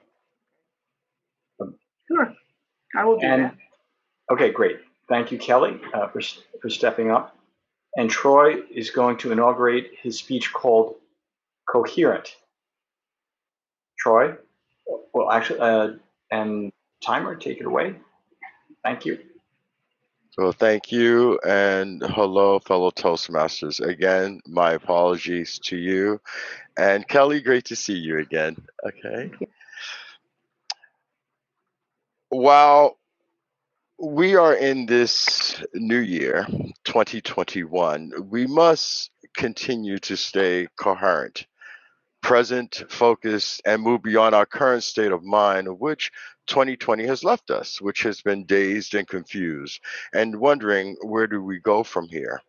sure, I will do that. Okay, great. Thank you, Kelly, for stepping up. And Troy is going to inaugurate his speech called Coherent. Troy, well, actually, and timer, take it away. Thank you. Well, thank you, and hello, fellow Toastmasters. Again, my apologies to you. And Kelly, great to see you again. Okay. While we are in this new year, 2021, we must continue to stay coherent, present, focused, and move beyond our current state of mind, which 2020 has left us, which has been dazed and confused, and wondering where do we go from here.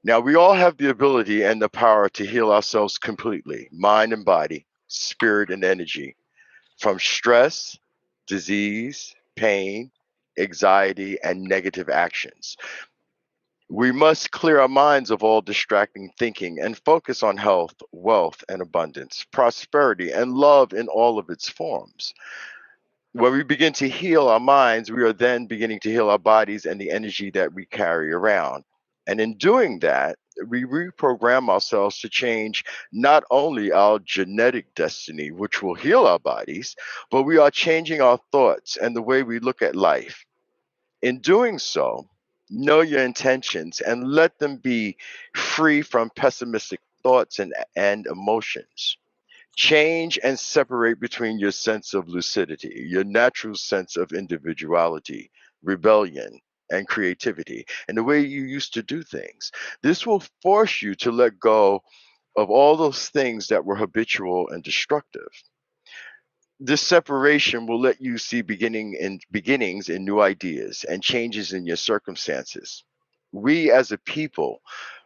Now, we all have the ability and the power to heal ourselves completely, mind and body, spirit and energy, from stress, disease, pain, anxiety, and negative actions. We must clear our minds of all distracting thinking and focus on health, wealth, and abundance, prosperity, and love in all of its forms. When we begin to heal our minds, we are then beginning to heal our bodies and the energy that we carry around. And in doing that, we reprogram ourselves to change not only our genetic destiny, which will heal our bodies, but we are changing our thoughts and the way we look at life. In doing so, know your intentions and let them be free from pessimistic thoughts and emotions. Change and separate between your sense of lucidity, your natural sense of individuality, rebellion, and creativity, and the way you used to do things. This will force you to let go of all those things that were habitual and destructive. This separation will let you see beginnings in new ideas and changes in your circumstances. We as a people,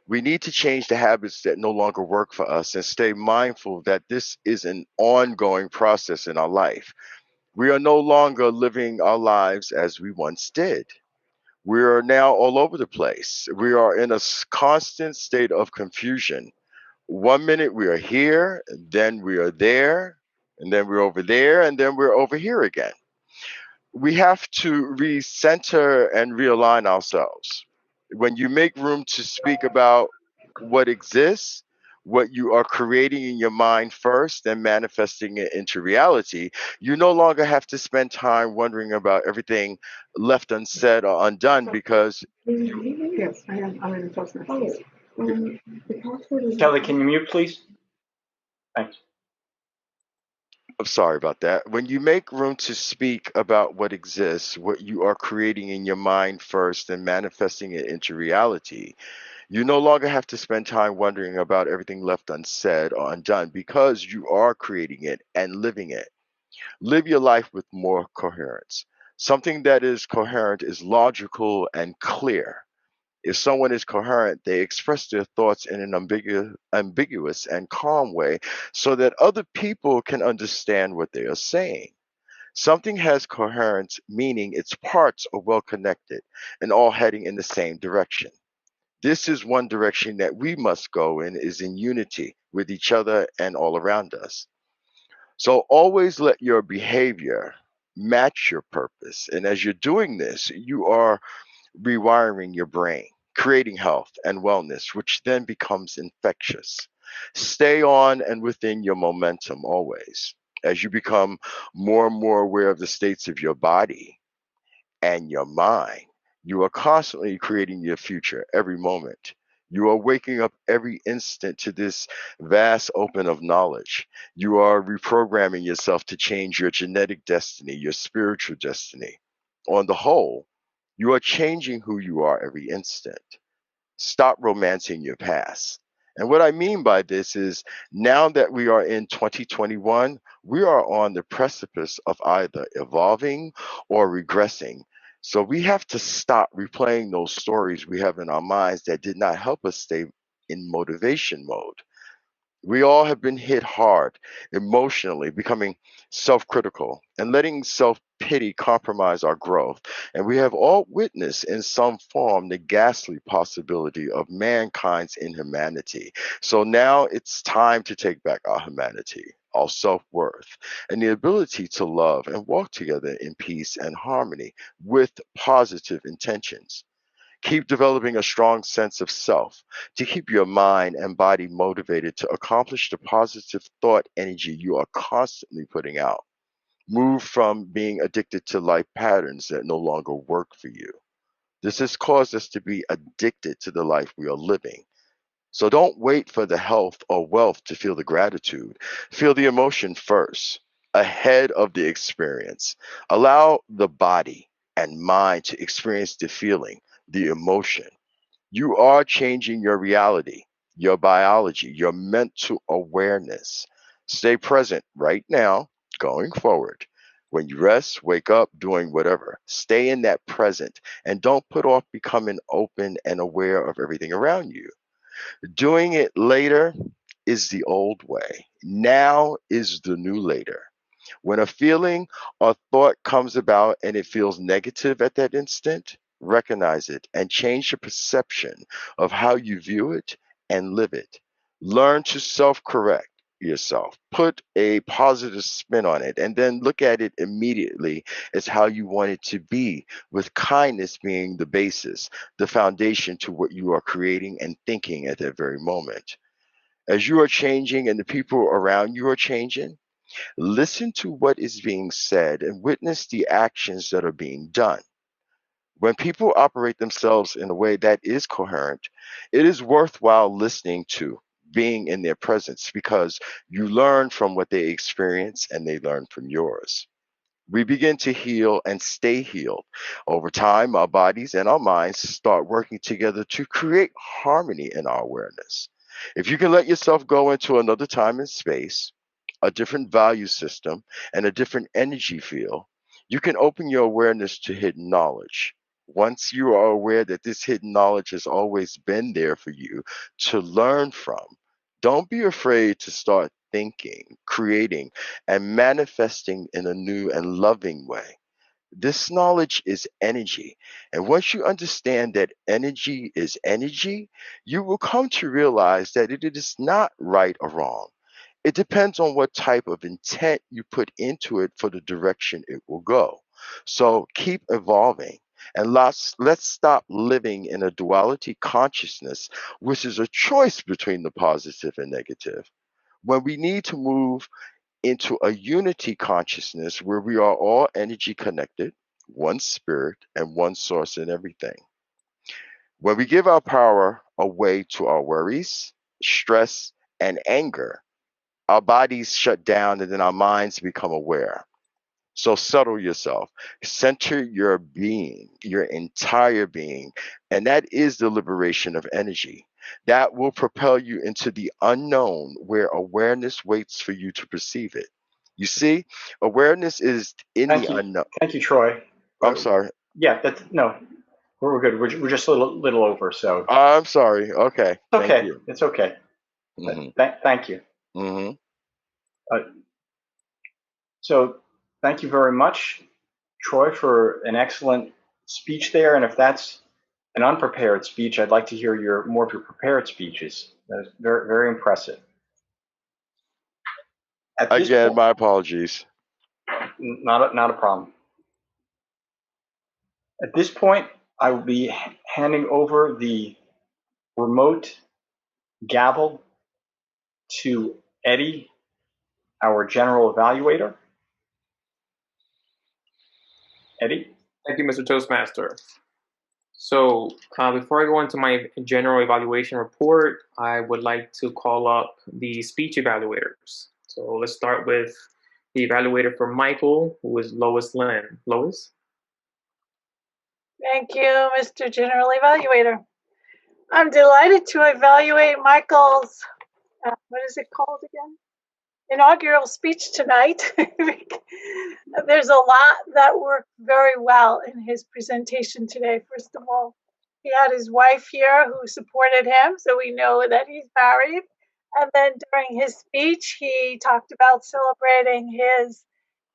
we need to change the habits that no longer work for us and stay mindful that this is an ongoing process in our life. We are no longer living our lives as we once did. We are now all over the place. We are in a constant state of confusion. One minute we are here, then we are there, and then we're over there, and then we're over here again. We have to recenter and realign ourselves. When you make room to speak about what exists, what you are creating in your mind first and manifesting it into reality, you no longer have to spend time wondering about everything left unsaid or undone because Yes, I'm in the Toastmasters. Kelly, can you mute, please? Thanks. I'm sorry about that. When you make room to speak about what exists, what you are creating in your mind first and manifesting it into reality, you no longer have to spend time wondering about everything left unsaid or undone because you are creating it and living it. Live your life with more coherence. Something that is coherent is logical and clear. If someone is coherent, they express their thoughts in an ambiguous and calm way so that other people can understand what they are saying. Something has coherence, meaning its parts are well connected and all heading in the same direction. This is one direction that we must go in is in unity with each other and all around us. So always let your behavior match your purpose. And as you're doing this, you are rewiring your brain, creating health and wellness, which then becomes infectious. Stay on and within your momentum always. As you become more and more aware of the states of your body and your mind, you are constantly creating your future every moment. You are waking up every instant to this vast open of knowledge. You are reprogramming yourself to change your genetic destiny, your spiritual destiny. On the whole, you are changing who you are every instant. Stop romancing your past. And what I mean by this is now that we are in 2021, we are on the precipice of either evolving or regressing. So we have to stop replaying those stories we have in our minds that did not help us stay in motivation mode. We all have been hit hard emotionally, becoming self critical and letting self pity compromise our growth. And we have all witnessed in some form the ghastly possibility of mankind's inhumanity. So now it's time to take back our humanity, our self worth, and the ability to love and walk together in peace and harmony with positive intentions. Keep developing a strong sense of self to keep your mind and body motivated to accomplish the positive thought energy you are constantly putting out. Move from being addicted to life patterns that no longer work for you. This has caused us to be addicted to the life we are living. So don't wait for the health or wealth to feel the gratitude. Feel the emotion first, ahead of the experience. Allow the body and mind to experience the feeling, the emotion. You are changing your reality, your biology, your mental awareness. Stay present right now, going forward. When you rest, wake up, doing whatever, stay in that present and don't put off becoming open and aware of everything around you. Doing it later is the old way. Now is the new later. When a feeling or thought comes about and it feels negative at that instant, recognize it and change the perception of how you view it and live it. Learn to self correct yourself. Put a positive spin on it and then look at it immediately as how you want it to be, with kindness being the basis, the foundation to what you are creating and thinking at that very moment. As you are changing and the people around you are changing, listen to what is being said and witness the actions that are being done. When people operate themselves in a way that is coherent, it is worthwhile listening to, being in their presence, because you learn from what they experience and they learn from yours. We begin to heal and stay healed. Over time, our bodies and our minds start working together to create harmony in our awareness. If you can let yourself go into another time and space, a different value system, and a different energy field, you can open your awareness to hidden knowledge. Once you are aware that this hidden knowledge has always been there for you to learn from, don't be afraid to start thinking, creating, and manifesting in a new and loving way. This knowledge is energy. And once you understand that energy is energy, you will come to realize that it is not right or wrong. It depends on what type of intent you put into it for the direction it will go. So keep evolving. And let's stop living in a duality consciousness, which is a choice between the positive and negative. When we need to move into a unity consciousness where we are all energy connected, one spirit, and one source in everything. When we give our power away to our worries, stress, and anger, our bodies shut down and then our minds become aware. So settle yourself, center your being, your entire being, and that is the liberation of energy. That will propel you into the unknown where awareness waits for you to perceive it. You see, awareness is in Thank the you. unknown. Thank you, Troy. I'm sorry. Yeah, that's no, we're good. We're just a little over, so I'm sorry. Okay. it's Thank okay. you. It's okay. Hmm. Thank you. Hmm. So thank you very much, Troy, for an excellent speech there. And if that's an unprepared speech, I'd like to hear more of your prepared speeches. That was very, very impressive. At this Again, point, my apologies. not a problem. At this point, I will be handing over the remote gavel to Eddie, our general evaluator. Eddie? Thank you, Mr. Toastmaster. So before I go into my general evaluation report, I would like to call up the speech evaluators. So let's start with the evaluator for Michael, who is Lois Lynn. Lois? Thank you, Mr. General Evaluator. I'm delighted to evaluate Michael's, what is it called again? Inaugural speech tonight. There's a lot that worked very well in his presentation today. First of all, he had his wife here who supported him, so we know that he's married. And then during his speech, he talked about celebrating his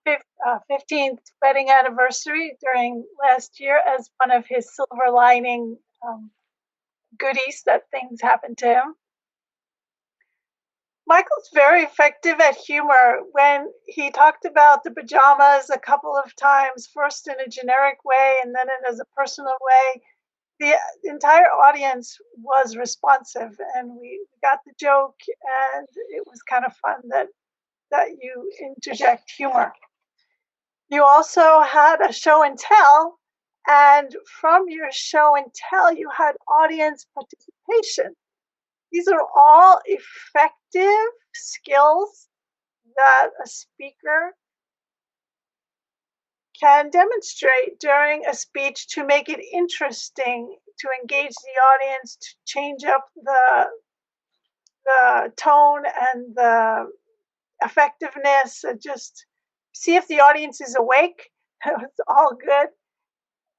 15th wedding anniversary during last year as one of his silver lining goodies that things happened to him. Michael's very effective at humor. When he talked about the pajamas a couple of times, first in a generic way and then in as a personal way, the entire audience was responsive and we got the joke, and it was kind of fun that you interject humor. You also had a show and tell, and from your show and tell, you had audience participation. These are all effective skills that a speaker can demonstrate during a speech to make it interesting, to engage the audience, to change up the tone and the effectiveness, and just see if the audience is awake. It's all good.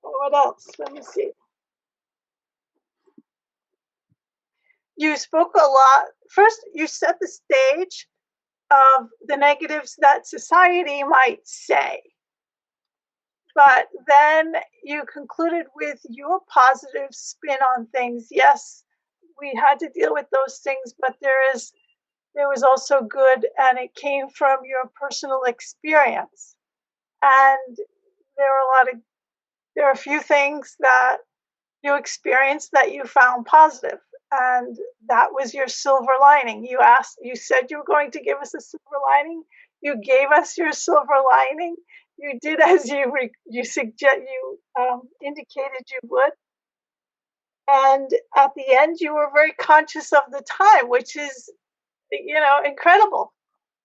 What else? Let me see. You spoke a lot. First, you set the stage of the negatives that society might say. But then you concluded with your positive spin on things. Yes, we had to deal with those things, but there was also good, and it came from your personal experience. And there are a few things that you experienced that you found positive, and that was your silver lining. You said you were going to give us a silver lining. You gave us your silver lining. You did as you indicated you would, and at the end you were very conscious of the time, which is incredible.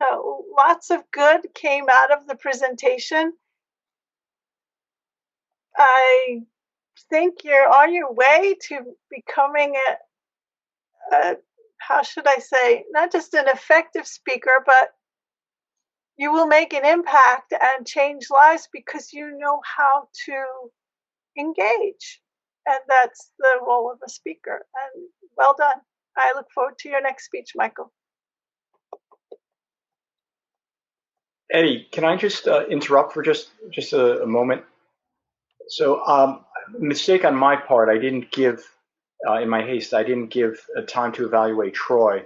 So lots of good came out of the presentation. I think you're on your way to becoming how should I say, not just an effective speaker, but you will make an impact and change lives because you know how to engage. And that's the role of a speaker. And well done. I look forward to your next speech, Michael. Eddie, can I just interrupt for just a moment? So, mistake on my part. I didn't give, in my haste, I didn't give time to evaluate Troy.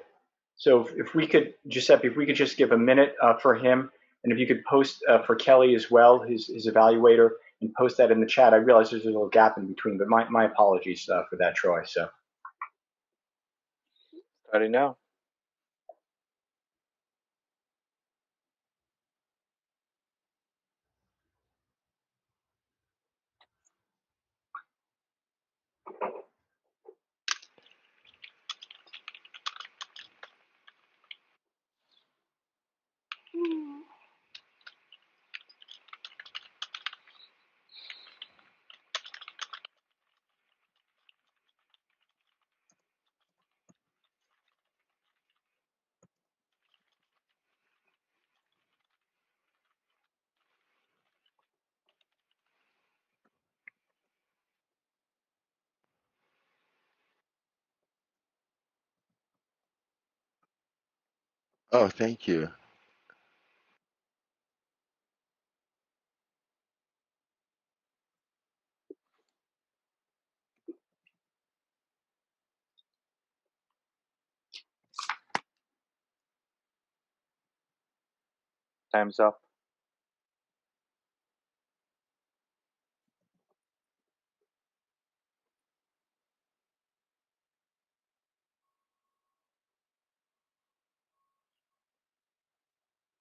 So if we could, Giuseppe, if we could just give a minute for him, and if you could post for Kelly as well, his evaluator, and post that in the chat. I realize there's a little gap in between, but my apologies for that, Troy. So. Starting now. Oh, thank you. Time's up.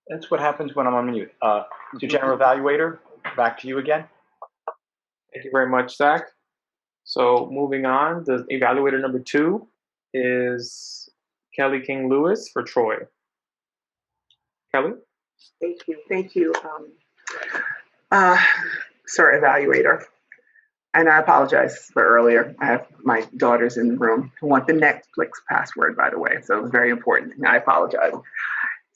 That's what happens when I'm on mute. To General Evaluator, back to you again. Thank you very much, Zach. So moving on, the evaluator number 2 is Kelly King Lewis for Troy. Kelly? Thank you. Thank you, sir evaluator. And I apologize for earlier. I have my daughters in the room who want the Netflix password, by the way. So it was very important. And I apologize.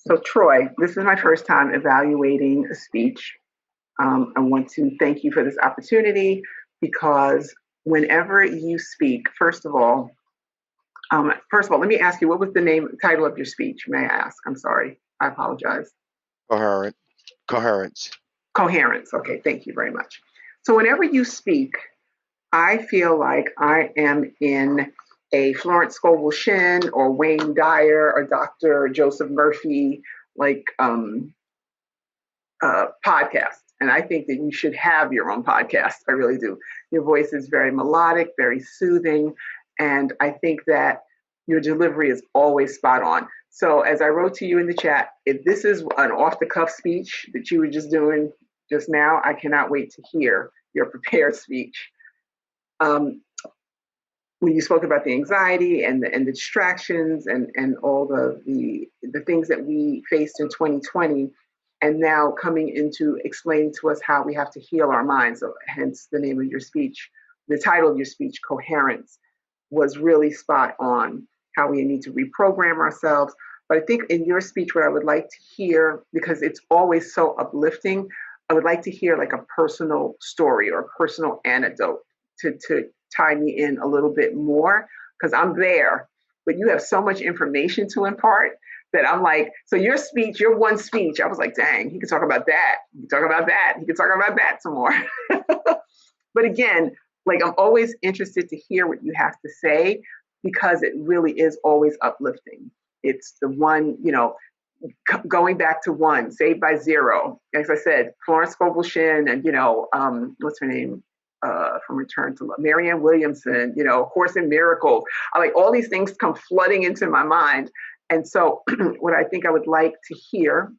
So, Troy, this is my first time evaluating a speech. I want to thank you for this opportunity because whenever you speak, first of all, let me ask you, what was the title of your speech? May I ask? I'm sorry. I apologize. Coherence. Coherence. Okay, thank you very much. So whenever you speak, I feel like I am in a Florence Scovel Shinn or Wayne Dyer or Dr. Joseph Murphy podcast. And I think that you should have your own podcast. I really do. Your voice is very melodic, very soothing. And I think that your delivery is always spot on. So as I wrote to you in the chat, if this is an off-the-cuff speech that you were just doing just now, I cannot wait to hear your prepared speech. When you spoke about the anxiety and the distractions and all the things that we faced in 2020, and now coming into explaining to us how we have to heal our minds, so hence the name of your speech, the title of your speech, Coherence, was really spot on, how we need to reprogram ourselves. But I think in your speech, what I would like to hear, because it's always so uplifting, I would like to hear like a personal story or a personal anecdote to tie me in a little bit more, because I'm there, but you have so much information to impart that I'm like, so your speech, your one speech, I was like, dang, he could talk about that. He could talk about that. He could talk about that some more. But again, like I'm always interested to hear what you have to say because it really is always uplifting. It's the one, going back to one, Saved by Zero. As I said, Florence Scovel Shinn and, what's her name? From Return to Love, Marianne Williamson, Course in Miracles. I like all these things come flooding into my mind. And so what I think I would like to hear,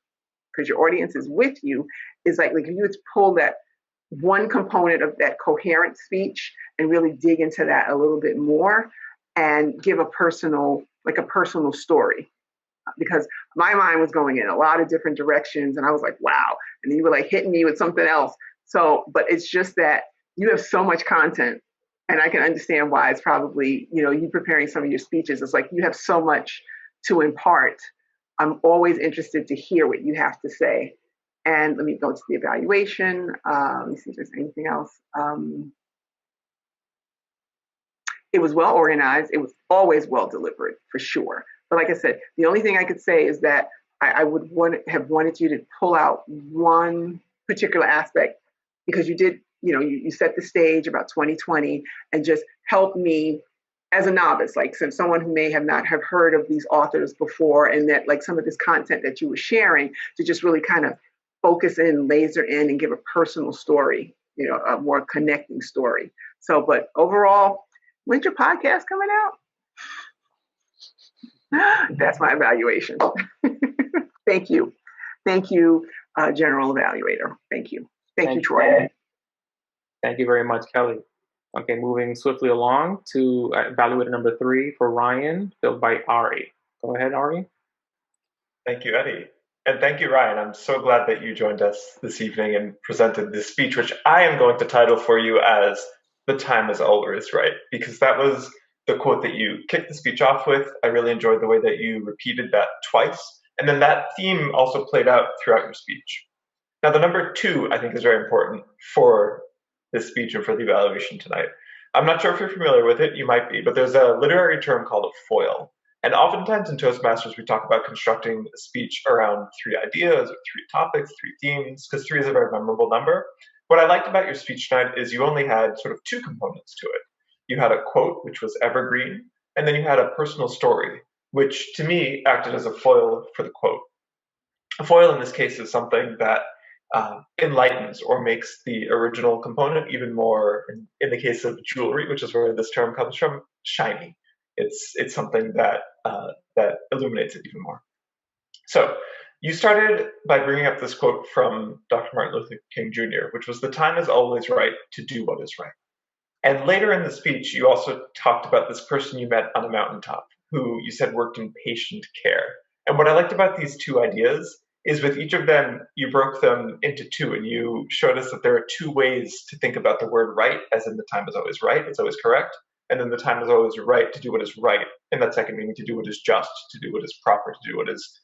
because your audience is with you, is like if you would pull that one component of that coherent speech and really dig into that a little bit more and give a personal story. Because my mind was going in a lot of different directions and I was like, wow. And then you were like hitting me with something else. So, but it's just that you have so much content and I can understand why it's probably, you preparing some of your speeches. It's like you have so much to impart. I'm always interested to hear what you have to say. And let me go to the evaluation. Let me see if there's anything else. It was well organized. It was always well delivered, for sure. But like I said, the only thing I could say is that I would have wanted you to pull out one particular aspect because you did, you set the stage about 2020 and just help me as a novice, like someone who may not have heard of these authors before and that like some of this content that you were sharing to just really kind of focus in, laser in and give a personal story, a more connecting story. So, but overall, when's your podcast coming out? That's my evaluation. Thank you. Thank you, General Evaluator. Thank you. Thank you, Troy. Thank you very much, Kelly. Okay, moving swiftly along to evaluator number 3 for Ryan, filled by Ari. Go ahead, Ari. Thank you, Eddie. And thank you, Ryan. I'm so glad that you joined us this evening and presented this speech, which I am going to title for you as "The Time is Always Right," because that was the quote that you kicked the speech off with. I really enjoyed the way that you repeated that twice. And then that theme also played out throughout your speech. Now, the number 2, I think, is very important for this speech and for the evaluation tonight. I'm not sure if you're familiar with it, you might be, but there's a literary term called a foil. And oftentimes in Toastmasters, we talk about constructing a speech around 3 ideas or 3 topics, 3 themes, because 3 is a very memorable number. What I liked about your speech tonight is you only had sort of 2 components to it. You had a quote, which was evergreen, and then you had a personal story, which to me acted as a foil for the quote. A foil in this case is something that enlightens or makes the original component even more, in the case of jewelry, which is where this term comes from, shiny. It's something that that illuminates it even more. So you started by bringing up this quote from Dr. Martin Luther King Jr., which was, "The time is always right to do what is right." And later in the speech, you also talked about this person you met on a mountaintop, who you said worked in patient care. And what I liked about these 2 ideas is with each of them, you broke them into 2, and you showed us that there are 2 ways to think about the word right, as in the time is always right, it's always correct, and then the time is always right to do what is right, and that second meaning to do what is just, to do what is proper, to do what is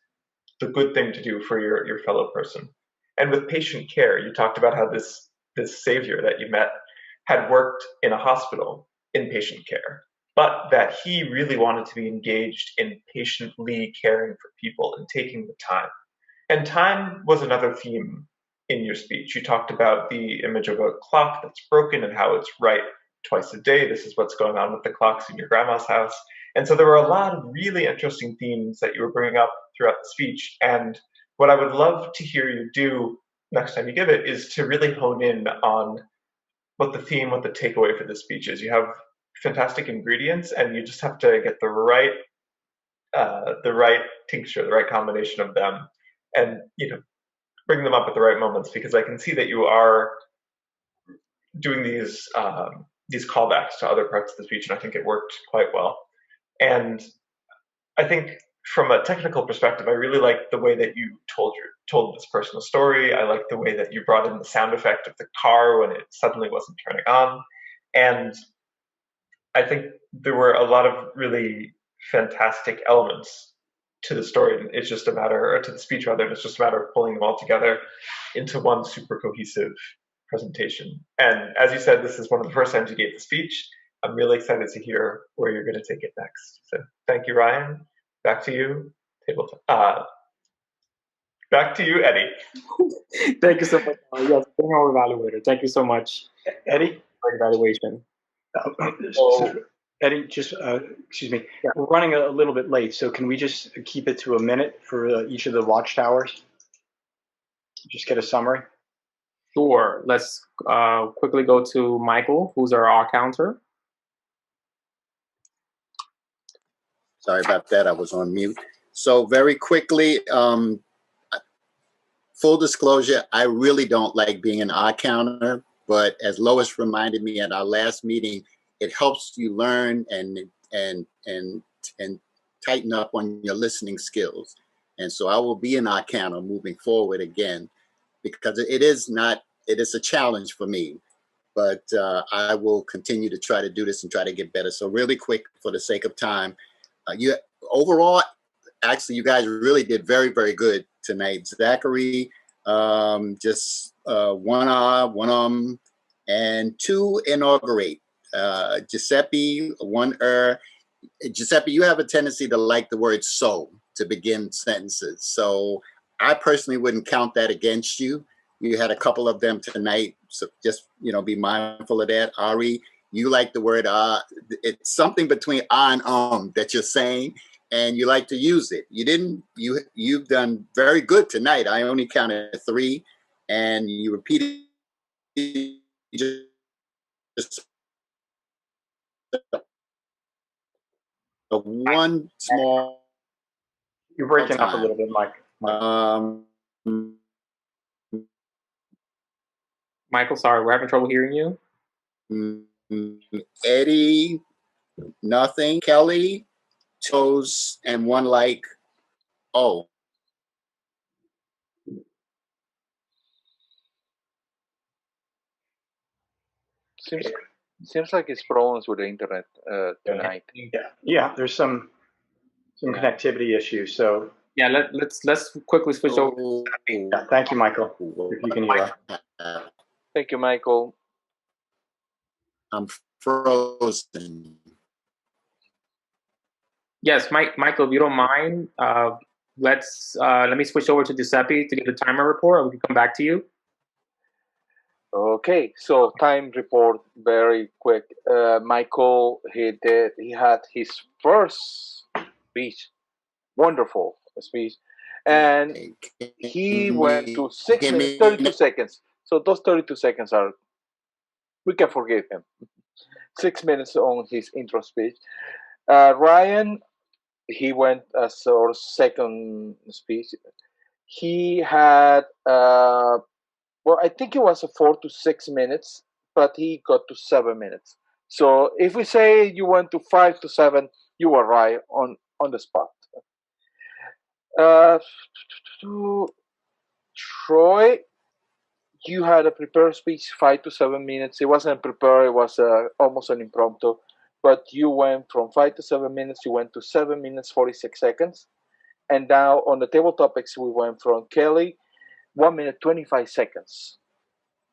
the good thing to do for your fellow person. And with patient care, you talked about how this savior that you met had worked in a hospital in patient care, but that he really wanted to be engaged in patiently caring for people and taking the time. And time was another theme in your speech. You talked about the image of a clock that's broken and how it's right twice a day. This is what's going on with the clocks in your grandma's house. And so there were a lot of really interesting themes that you were bringing up throughout the speech. And what I would love to hear you do next time you give it is to really hone in on what the theme, what the takeaway for this speech is. You have fantastic ingredients, and you just have to get the right tincture, the right combination of them, and bring them up at the right moments. Because I can see that you are doing these callbacks to other parts of the speech, and I think it worked quite well. And I think from a technical perspective, I really like the way that you told this personal story. I like the way that you brought in the sound effect of the car when it suddenly wasn't turning on. And I think there were a lot of really fantastic elements to the story. It's just a matter, or to the speech rather, it's just a matter of pulling them all together into one super cohesive presentation. And as you said, this is one of the first times you gave the speech. I'm really excited to hear where you're going to take it next. So thank you, Ryan. Back to you, back to you, Eddie. Thank you so much. Yes, general evaluator. Thank you so much, Eddie? for evaluation. Eddie, just, excuse me, we're running a little bit late, so can we just keep it to a minute for each of the watchtowers? Just get a summary. Sure. Let's quickly go to Michael, who's our R counter. Sorry about that. I was on mute. So very quickly, full disclosure, I really don't like being an odd counter, but as Lois reminded me at our last meeting, it helps you learn and tighten up on your listening skills. And so I will be an odd counter moving forward again, because it is a challenge for me, but I will continue to try to do this and try to get better. So really quick, for the sake of time, overall, actually, you guys really did very, very good tonight. Zachary, just one and 2 inaugurate. Giuseppe, 1 Giuseppe, you have a tendency to like the word "so" to begin sentences. So I personally wouldn't count that against you. You had a couple of them tonight, so just be mindful of that. Ari, you like the word it's something between and that you're saying, and you like to use it. You've done very good tonight. I only counted 3, and you repeated just one small. You're breaking up a little bit, Mike. Michael, sorry, we're having trouble hearing you. Eddie, nothing. Kelly, toes, and 1 like. Oh. Seems like it's problems with the internet tonight. Yeah. There's some connectivity issues. So yeah, let's quickly switch over. Yeah, thank you, Michael. If you can hear us. Thank you, Michael. I'm frozen. Yes, Michael, if you don't mind, let me switch over to Giuseppe to get the timer report, and we can come back to you. Okay, so time report very quick. Michael, he had his first speech, wonderful speech, and he went to 6 minutes 32 seconds. So those 32 seconds are, we can forgive him. 6 minutes on his intro speech. Ryan, he went as our second speech. He had well, I think it was a 4 to 6 minutes, but he got to 7 minutes. So if we say you went to 5 to 7, you were right on the spot. Troy, you had a prepared speech 5 to 7 minutes. It wasn't prepared, it was almost an impromptu. But you went from 5 to 7 minutes, you went to 7 minutes 46 seconds. And now on the table topics, we went from Kelly, 1 minute 25 seconds.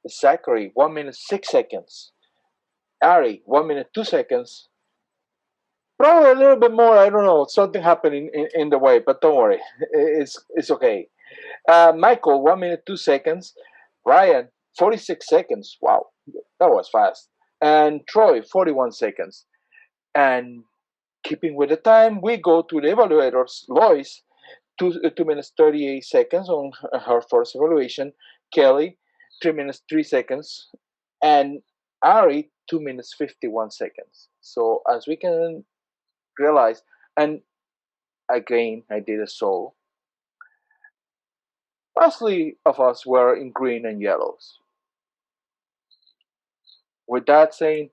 Zachary, 1 minute 6 seconds. Ari, 1 minute 2 seconds. Probably a little bit more. I don't know. Something happened in the way, but don't worry. It's okay. Michael, 1 minute 2 seconds. Ryan, 46 seconds. Wow, that was fast. And Troy, 41 seconds. And keeping with the time, we go to the evaluators. Lois, 2 minutes 38 seconds on her first evaluation. Kelly, 3 minutes 3 seconds. And Ari, 2 minutes 51 seconds. So as we can realize, and again, I did a so. Mostly of us were in green and yellows. With that saying,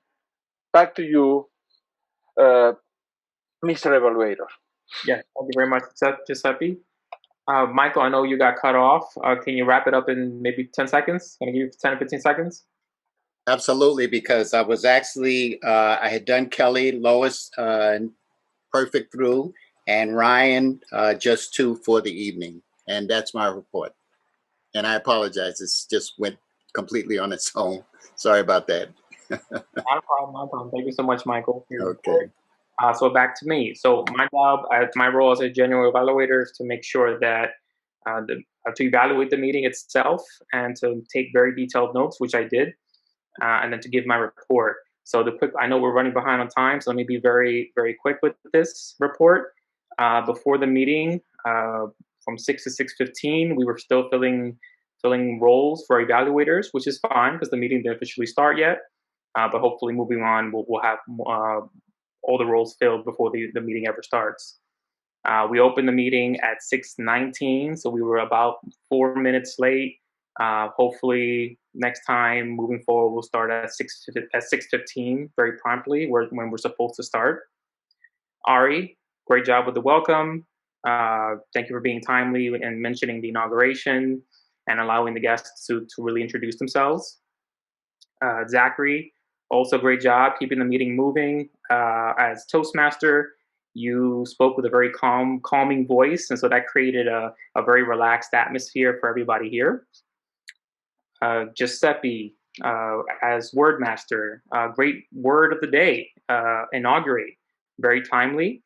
back to you, Mr. Evaluator. Yeah, thank you very much, Giuseppe. Michael, I know you got cut off. Can you wrap it up in maybe 10 seconds? Can I give you 10 or 15 seconds? Absolutely, because I was actually, I had done Kelly, Lois, perfect through, and Ryan, just 2 for the evening. And that's my report. And I apologize. It's just went completely on its own. Sorry about that. Not a problem, not a problem. Thank you so much, Michael. Okay. So back to me. So my job, my role as a general evaluator is to make sure that to evaluate the meeting itself and to take very detailed notes, which I did, and then to give my report. So I know we're running behind on time, so let me be very, very quick with this report. Before the meeting, from 6 to 6:15, we were still filling roles for evaluators, which is fine because the meeting didn't officially start yet. But hopefully, moving on, we'll have all the roles filled before the meeting ever starts. We opened the meeting at 6:19, so we were about 4 minutes late. Hopefully, next time moving forward, we'll start at 6:15 very promptly, when we're supposed to start. Ari, great job with the welcome. Thank you for being timely and mentioning the inauguration and allowing the guests to really introduce themselves. Zachary, also great job keeping the meeting moving. As Toastmaster, you spoke with a very calming voice, and so that created a very relaxed atmosphere for everybody here. Giuseppe, as Wordmaster, great word of the day, inaugurate, very timely.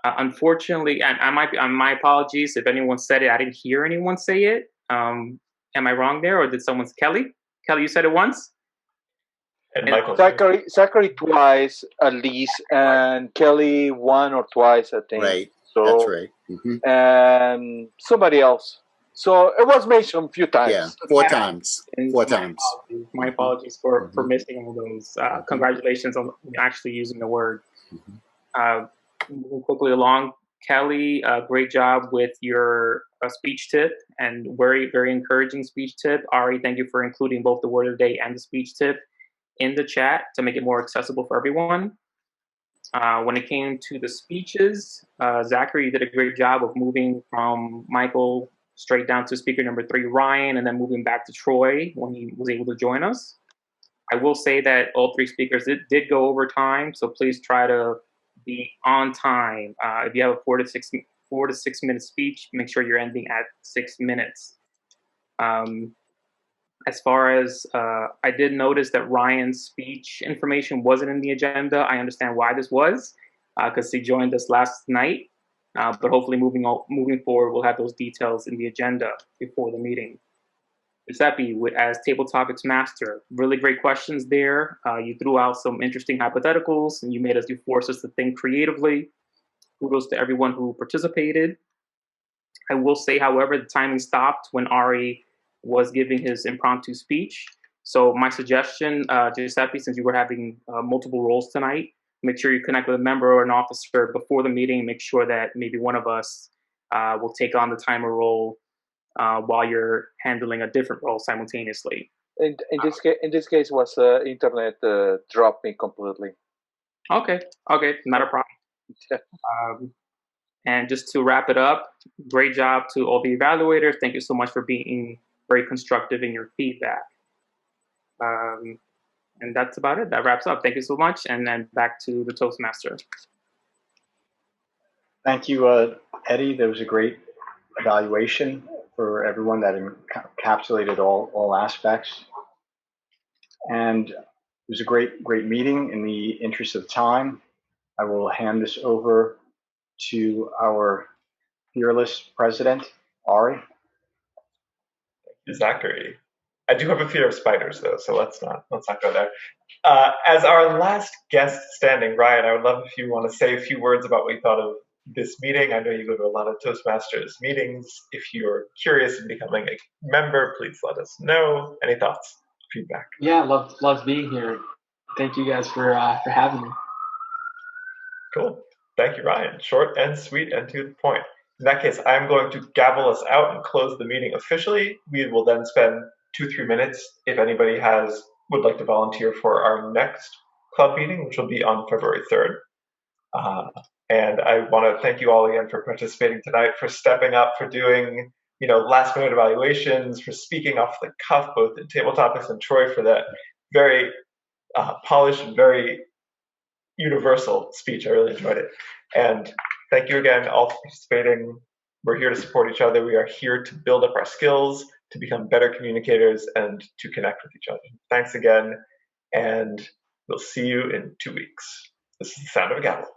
Unfortunately, and my apologies if anyone said it, I didn't hear anyone say it. Am I wrong there, or did someone? Kelly, you said it once. And Michael. Zachary twice at least, and Kelly 1 or twice, I think. Right. So, that's right. And somebody else. So it was mentioned a few times. Yeah, 4 times. 4 times. My apologies for missing all those. Congratulations on actually using the word. Moving quickly along, Kelly, great job with your speech tip, and very, very encouraging speech tip. Ari, thank you for including both the word of the day and the speech tip in the chat to make it more accessible for everyone. When it came to the speeches, Zachary did a great job of moving from Michael straight down to speaker number 3, Ryan, and then moving back to Troy when he was able to join us. I will say that all 3 speakers did go over time, so please try to be on time. If you have a 4 to 6 minute speech, make sure you're ending at 6 minutes. As far as I did notice that Ryan's speech information wasn't in the agenda. I understand why this was. because he joined us last night. But hopefully moving forward, we'll have those details in the agenda before the meeting. Giuseppe, as Table Topics Master, really great questions there. You threw out some interesting hypotheticals, and you forced us to think creatively. Kudos to everyone who participated. I will say, however, the timing stopped when Ari was giving his impromptu speech. So my suggestion, Giuseppe, since you were having multiple roles tonight, make sure you connect with a member or an officer before the meeting. Make sure that maybe one of us will take on the timer role while you're handling a different role simultaneously. In this case, was internet dropped me completely. Okay, not a problem. And just to wrap it up, great job to all the evaluators. Thank you so much for being very constructive in your feedback. And that's about it. That wraps up. Thank you so much. And then back to the Toastmaster. Thank you, Eddie. That was a great evaluation for everyone that encapsulated all aspects. And it was a great meeting. In the interest of time, I will hand this over to our fearless president, Ari. Thank you, Zachary. I do have a fear of spiders, though, so let's not go there. As our last guest standing, Ryan, I would love if you want to say a few words about what you thought of this meeting. I know you go to a lot of Toastmasters meetings. If you're curious in becoming a member, please let us know. Any thoughts, feedback? Yeah, love being here. Thank you guys for having me. Cool. Thank you, Ryan. Short and sweet and to the point. In that case, I'm going to gavel us out and close the meeting officially. We will then spend 2-3 minutes if anybody would like to volunteer for our next club meeting, which will be on February 3rd. And I want to thank you all again for participating tonight, for stepping up, for doing last minute evaluations, for speaking off the cuff, both in Table Topics and Troy, for that very polished, very universal speech. I really enjoyed it. And thank you again all for participating. We're here to support each other. We are here to build up our skills, to become better communicators, and to connect with each other. Thanks again, and we'll see you in 2 weeks. This is the sound of a gavel.